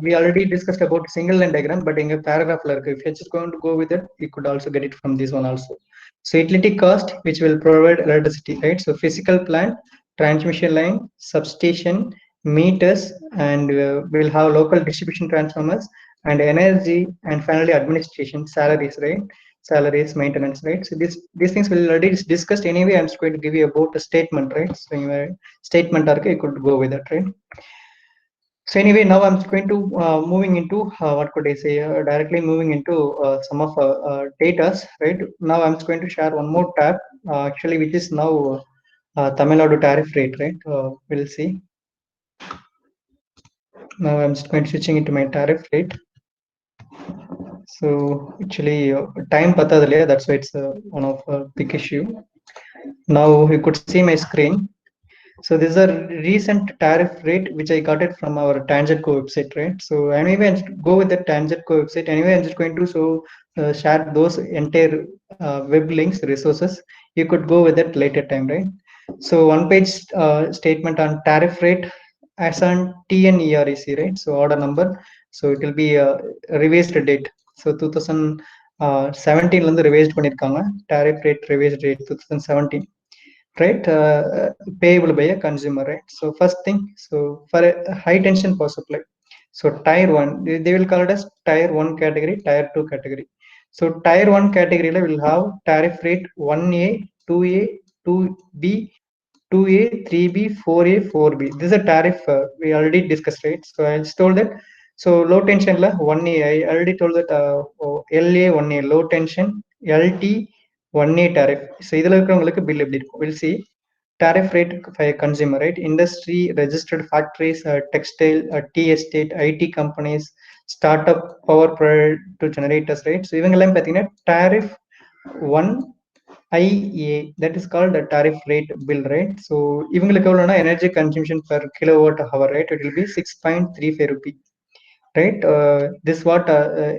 [SPEAKER 1] we already discussed about single line diagram, but in a paragraph, like if you're just going to go with it, you could also get it from this one also. So utility cost, which will provide electricity, right? So physical plant, transmission line, substation, meters, and we'll have local distribution transformers and energy, and finally administration, salaries, right? Salaries, maintenance, right? So these things will already discussed anyway. I'm just going to give you about a statement, right? So your statement, you could go with that, right? So anyway, now I'm going to moving into what could I say? Directly moving into some of datas. Right now, I'm just going to share one more tab, actually, which is now Tamil Nadu tariff rate. Right, we'll see. Now I'm just going to switching into my tariff rate. So actually, time patadalaya. That's why it's one of big issue. Now you could see my screen. So this is a recent tariff rate which I got it from our TangentCo website, right? So anyway, I go with the TangentCo website. Anyway, I'm just going to share those entire web links, resources. You could go with it later time, right? So one page statement on tariff rate as on TNEREC, right? So order number. So it will be a revised date. So 2017 ல இருந்து revised பண்ணிருக்காங்க. Tariff rate revised date 2017. Right, payable by a consumer, right? So first thing, so for a high tension power supply, so tier 1, they will call it as tier 1 category, tier 2 category. So tier 1 category will have tariff rate 1A, 2A, 2B, 2A, 3B, 4A, 4B. This is a tariff we already discussed, right? So I just told that. So low tension la 1A, I already told that LA 1A, low tension, LT 1A tariff. So இதில் இருக்கிறவங்களுக்கு bill எப்படி இருக்கும்? We'll see. Tariff rate for consumer, right? Industry, registered factories, textile, tea estate, IT companies, startup, power to generators, right? So இவங்கெல்லாம் பார்த்தீங்கன்னா tariff 1IA, that is called the tariff rate bill, right? So இவங்களுக்கு எவ்வளோனா energy consumption per kilowatt hour, right? It will be 6.35 rupee, right? This what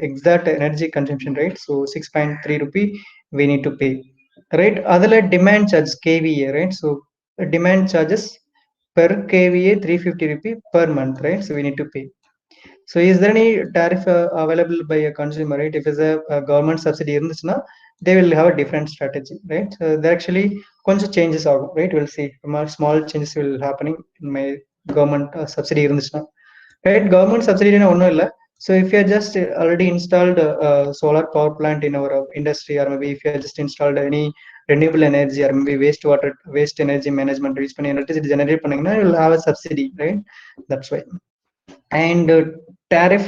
[SPEAKER 1] exact energy consumption, right? So 6.3 rupee we need to pay, right? Other demand charge kVA, right? So demand charges per kVA 350 rupee per month, right? So we need to pay. So is there any tariff available by a consumer, right? If it's a government subsidy irundhuchna, they will have a different strategy, right? So there actually கொஞ்சம் changes ஆகும், right? We'll see small changes will happening in my government subsidy irundhuchna, right? Government subsidy na ஒண்ணும் இல்ல. So if you are just already installed solar power plant in our industry, or maybe if you have just installed any renewable energy, or maybe waste energy management use பண்ணி electricity generate பண்ணீங்கன்னா you will have a subsidy, right? That's why. And tariff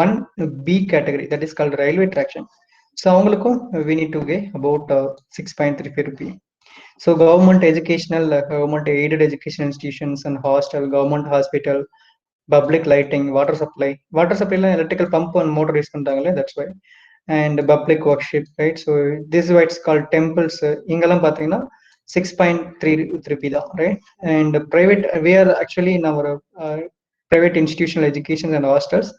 [SPEAKER 1] 1B category, that is called railway traction. So அவங்களுக்கும் we need to pay about 6.35 rupee. So government educational, government aided education institutions and hostel, government hospital, public lighting, water supply. Water supply la electrical pump and motor use பண்றாங்களே, that's why. And public worship, right? So this is why it's called temples. இங்கெல்லாம் பார்த்தீங்கன்னா 6.3 rupee தான், right? And private, we are actually in our private institutional education and hostels,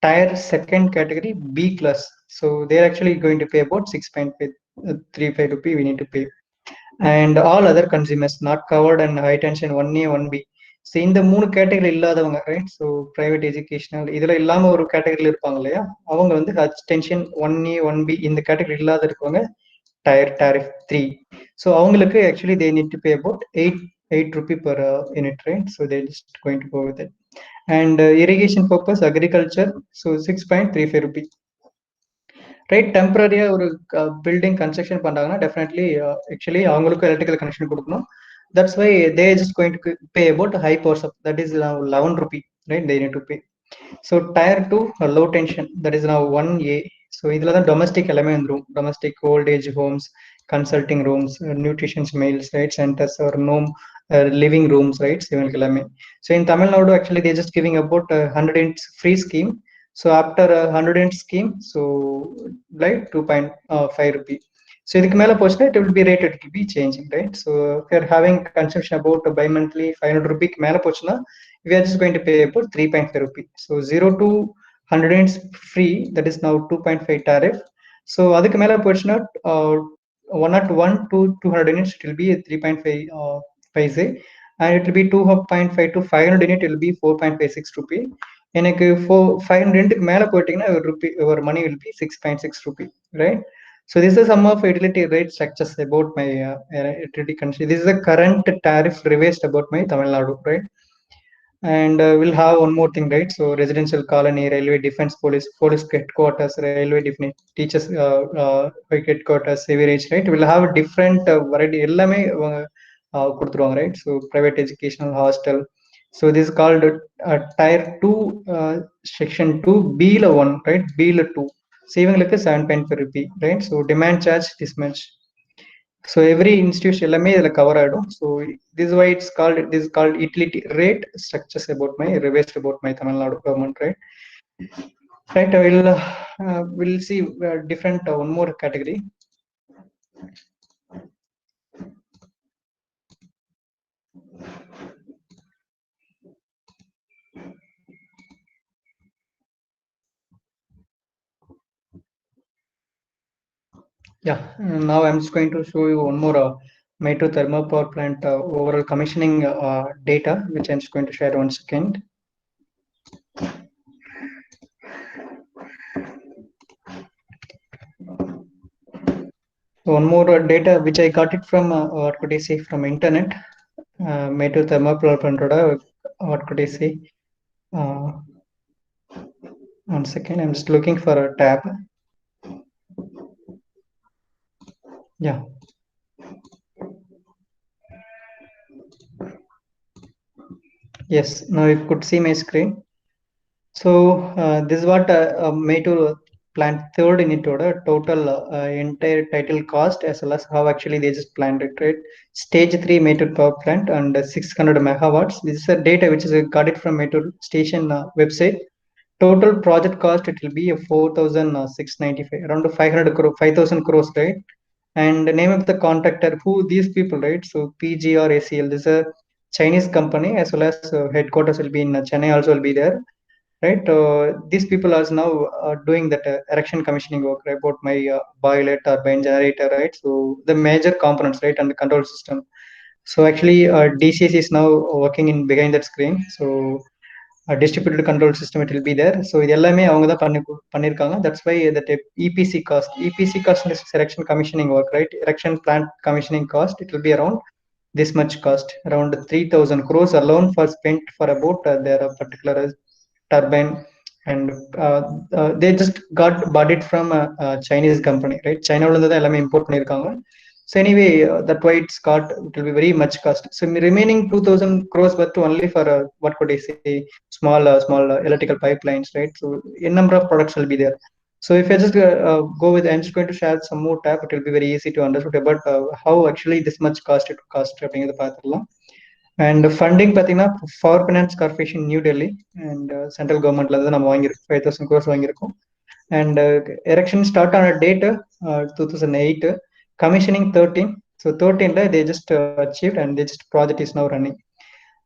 [SPEAKER 1] tier 2nd category B class. So they're actually going to pay about 6.5. 35 rupee we need to pay. And all other consumers not covered and high tension 1A 1B. So இந்த மூணு category இல்லாதவங்க right. So private educational இதில் இல்லாமல் ஒரு கேட்டகரியில் இருப்பாங்க இல்லையா, அவங்க வந்து ஹச் டென்ஷன் 1A 1B இந்த கேட்டகரி இல்லாத இருக்கவங்க டயர் டாரிஃப் 3. ஸோ அவங்களுக்கு actually they need to pay about 8 rupee per unit, right? So they're just going to go with it. And irrigation purpose agriculture, so 6.35 rupee. Right. டெம்பரரியா ஒரு building construction பண்றாங்கன்னா definitely actually அவங்களுக்கும் electrical connection கொடுக்கணும். That's why they just going to pay about high power sub, that is 11 rupee, right? They need to pay. So tyre 2 low tension, that is now 1A. So இதில் தான் domestic எல்லாமே வந்துடும். Domestic voltage Holmes, consulting rooms, nutritions mails, right, centres ஒரு நோம் living rooms, rights, இவங்களுக்கு எல்லாமே. So in Tamil Nadu actually they just giving about 100 units free scheme. So after a 100 unit scheme, so like 2.5 rupee. So இதுக்கு மேல போச்சுன்னா it will be rated, it will be changing, right? So if you are having consumption about bi-monthly 500 rupee மேல போச்சுன்னா we are just going to pay about 3.5 rupee. So 0 to 100 units free, that is now 2.5 tariff. So அதுக்கு மேல போச்சுன்னா 101 to 200 units it will be 3.5 paise, and it will be 2.5 to 500 unit it will be 4.56 rupee. எனக்கு 500 மேல போயிட்டீங்கன்னா your money will be 6.6 rupee, right? So this is some of utility rate structures about my utility country. This is the current tariff revised about my Tamil Nadu, right? And we'll have one more thing, right? So residential colony, railway defense, police headquarters, railway defense, teachers headquarters, sewerage, right? We'll have a different variety எல்லாமே கொடுத்துருவாங்க, right? So private educational hostel. So this is called tier 2 section 2 B ல 1, right? B ல 2. So இவங்களுக்கு 7.5 rupee, right? So demand charge this much. So every institution எல்லாமே இதுல cover ஆயிடும். So this is why this is called utility rate structures about my revised about my Tamil Nadu government, right? Right, I will we'll see different one more category. Yeah, now I'm just going to show you one more Metro thermal power plant overall commissioning data, which I'm just going to share 1 second. One more data which I got it from what could I say, from internet. Metro thermal power plant, what could I say? 1 second, I'm just looking for a tab. Yeah. Yes, now you could see my screen. So this is what Metro plant third unit order total entire title cost, as well as how actually they just planned it, right? Stage 3 Metro power plant and 600 megawatts. This is a data which is got it from Metro station website. Total project cost it will be 4,695, around 500 crore, 5,000 crores, right? And the name of the contractor, who these people, right? So PG or ACL, this is a Chinese company, as well as headquarters will be in Chennai, also will be there, right? These people are now doing that erection commissioning work, right? About my boiler, turbine, generator, right? So the major components, right, and the control system. So actually DCS is now working in behind that screen. So distributed control system it will be there. So இது எல்லாமே அவங்க தான் பண்ணிருக்காங்க. That's why that EPC cost is erection commissioning work, right? Erection plant commissioning cost it will be around this much cost, around 3,000 crores alone for spent for about their particular turbine. And they just bought it from a Chinese company, right? China ல இருந்து தான் எல்லாமே import பண்ணிருக்காங்க. So anyway, that why it will be very much cost. So remaining 2,000 crores worth only for what could I say, small electrical pipelines, right? So a number of products will be there. So if I just go with, I'm just going to share some more tab. It will be very easy to understand about how actually this much cost it cost அப்படிங்கிறத பார்த்துடலாம். And funding பார்த்தீங்கன்னா power finance corporation new Delhi and central கவர்மெண்ட்ல இருந்து நம்ம வாங்கியிருக்கோம், 5,000 crores வாங்கியிருக்கோம். And erection start on a date 2008, commissioning 13. So 13 they just achieved, and they just project is now running,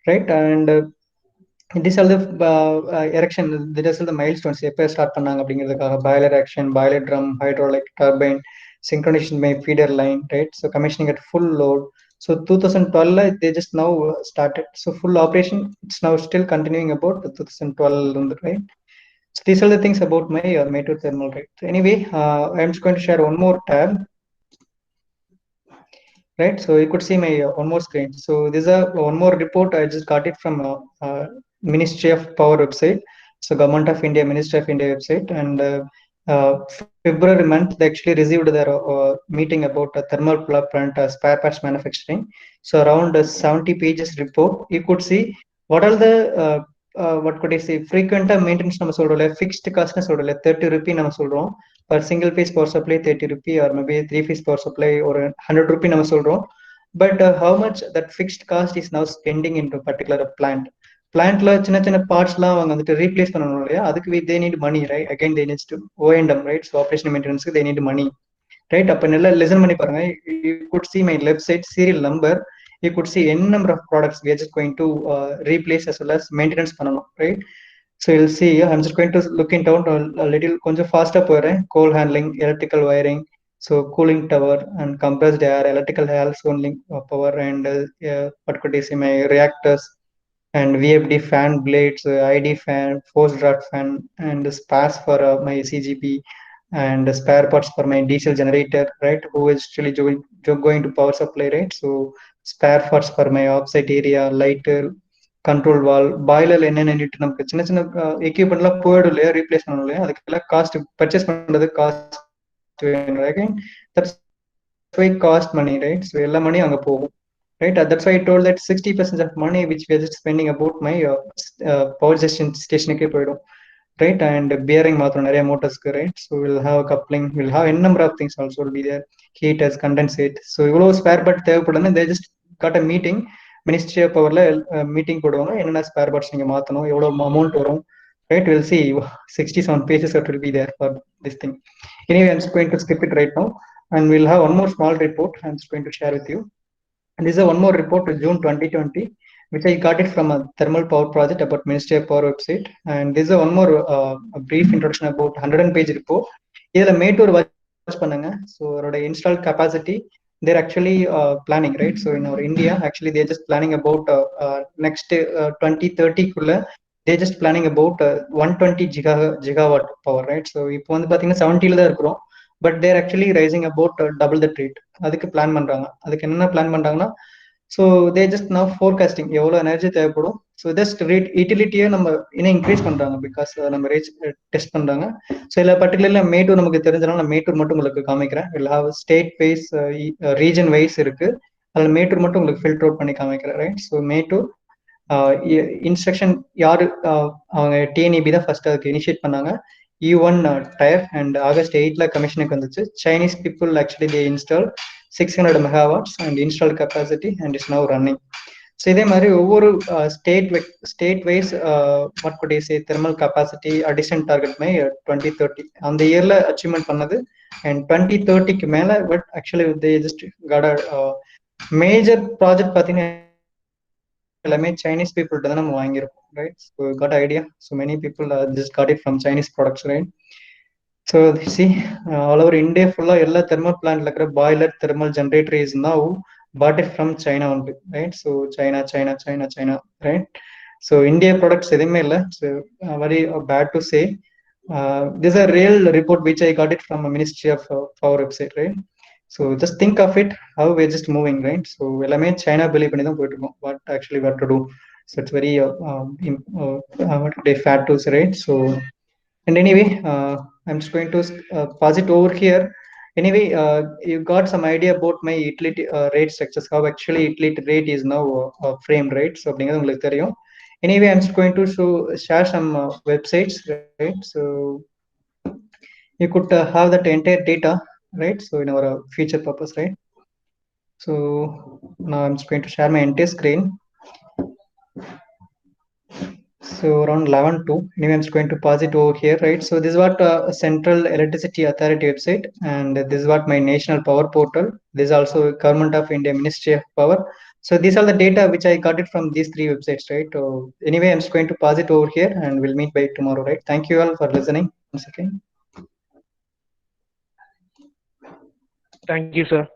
[SPEAKER 1] right? And these are the erection, these are the milestones எப்போ start பண்ணாங்க அப்படிங்கிறதுக்காக. Boiler erection, boiler drum, hydraulic, turbine, synchronization my feeder line, right? So commissioning at full load. So 2012 they just now started. So full operation it's now still continuing about 2012, right? So these are the things about my Meteor thermal, right? So anyway, I'm just going to share one more tab, right? So you could see my one more screen. So this is a one more report. I just got it from Ministry of Power website. So Government of India, Ministry of India website, and February month they actually received their meeting about thermal plant spare parts manufacturing. So around 70 pages report. You could see what are the what could I say frequent maintenance நம்ம சொல்றோம்ல fixed cost சொல்றோம்ல 30 rupee நம்ம சொல்றோம் per single phase power supply 30 rupee or maybe three phase power supply or 100 rupee நம்ம சொல்றோம். But how much that fixed cost is now spending into particular plant. Plantல சின்ன சின்ன பார்ட்ஸ்லாம் அவங்க வந்துட்டு ரீப்ளேஸ் பண்ணணும் இல்லையா, அதுக்கு they need money, right? Again they need to O&M, right? So operation maintenance they need money, right? அப்ப நல்லா listen பண்ணி பாருங்க. You could see my left side serial number. You could see n number of products we are just going to replace as well as maintenance பண்ணணும், right? So you'll see I'm just going to look into a little கொஞ்சம் faster போறேன். Coal handling, electrical wiring, so cooling tower and compressed air, electrical air sounding power, and what could you say my reactors and VFD fan blades, ID fan, forced draft fan, and spares for my CGP, and spare parts for my diesel generator, right? Who is actually going to power supply, right? So spare parts for my offsite area, lighter, control valve, boiler என்னன்னுட்டு நமக்கு சின்ன சின்ன எக்யூப்மெண்ட்லாம் போயிடும் இல்லையா, replace பண்ணணும் இல்லையா, அதுக்கெல்லாம் cost purchase பண்றது cost வேணும். Again that's why cost money, right? So எல்லா மணி அங்கே போகும், right? That's why I told that 60% of money which we are just spending about my power station போயிடும், right? And bearing மாத்திரம் நிறைய மோட்டர்ஸ்க்கு, right? So we'll have coupling, we'll have n number of things also will be there, heaters, condensate. So இவ்வளவு spare part தேவைப்படுதுன்னு they just got a meeting. Ministry of பவர்ல meeting போடுவாங்க, என்னென்ன spare parts நீங்க மாத்தணும், எவ்வளவு அமௌண்ட் வரும், right? We'll see 67 pages that will be there for this thing. Anyway, I'm just going to skip it right now, and we'll have one more small report I'm just going to share with you. And this is a one more report to June 2020, which I got it from a thermal power project about Ministry of Power website. And this is a one more a brief introduction about 100 page report. இதுல Mettur watch பண்ணுங்க. So அவரோட install capacity they're actually planning, right? So in our India actually they're just planning about next 2030 குள்ள they're just planning about 120 gigawatt power, right? So இப்போ வந்து பாத்தீங்கன்னா 70ல தான் இருக்கிறோம், but they're actually rising about double the rate. அதுக்கு plan பண்றாங்க. அதுக்கு என்னென்ன பிளான் பண்றாங்கன்னா, so they just now forecasting எவ்வளோ எனர்ஜி தேவைப்படும். ஸோ ஜஸ்ட் ரேட் யூட்டிலிட்டியை நம்ம இன்னும் இன்க்ரீஸ் பண்றாங்க, பிகாஸ் நம்ம ரேட் டெஸ்ட் பண்றாங்க. ஸோ இல்லை பர்டிகுலர்ல மேட்டூர் நமக்கு தெரிஞ்சனால நான் மேட்டூர் மட்டும் உங்களுக்கு காமிக்கிறேன். Will have state wise region wise இருக்கு, அதில் மேட்டூர் மட்டும் உங்களுக்கு ஃபில்டர் அவுட் பண்ணி காமிக்கிறேன், ரைட்? ஸோ மேட்டூர் இன்ஸ்ட்ரக்ஷன் யாரு அவங்க டிஎன்இபி தான் ஃபர்ஸ்ட் அதுக்கு இனிஷியேட் பண்ணாங்க. E1 tire, and August 8 commissioning வந்துச்சு. Chinese people actually they installed 600 megawatts and installed capacity and is now running. So இதே மாதிரி ஒவ்வொரு state wise what could I say thermal capacity addition target my 2030 அந்த இயர்ல achievement பண்ணது. And 2030க்கு மேல but actually they just got major project பார்த்தீங்கன்னா எல்லாமே சைனீஸ் பீப்புள் தான் நம்ம வாங்கியிருக்கோம், right? So got idea. So many people just got it from Chinese products, right? So see all over India ஃபுல்லாக எல்லா தெர்மல் பிளான்ட்ல இருக்கிற boiler thermal generator is now bought it from China only, right? So China, right? So India products எதுவுமே இல்லை. So very bad to say. This is a real report which I got it from a Ministry of Power website, right? So just think of it how we're just moving, right? So எல்லாமே China believe பண்ணி தான் போயிட்டு இருக்கோம். What actually what to do? So it's very what could I fat to say, right? So and anyway, I'm just going to pause it over here. Anyway, you got some idea about my utility rate structures, how actually utility rate is now framed, right? So அப்படிங்கிறது உங்களுக்கு தெரியும். Anyway, I'm just going to share some websites, right? So you could have that entire data, right? So in our future purpose, right? So now I'm just going to share my entire screen. So around 11:02. Anyway, I'm just going to pause it over here, right? So this is what Central Electricity Authority website, and this is what my National Power Portal. This is also Government of India Ministry of Power. So these are the data which I got it from these three websites, right? So anyway, I'm just going to pause it over here, and we'll meet by tomorrow, right? Thank you all for listening. One second.
[SPEAKER 2] Thank you, sir.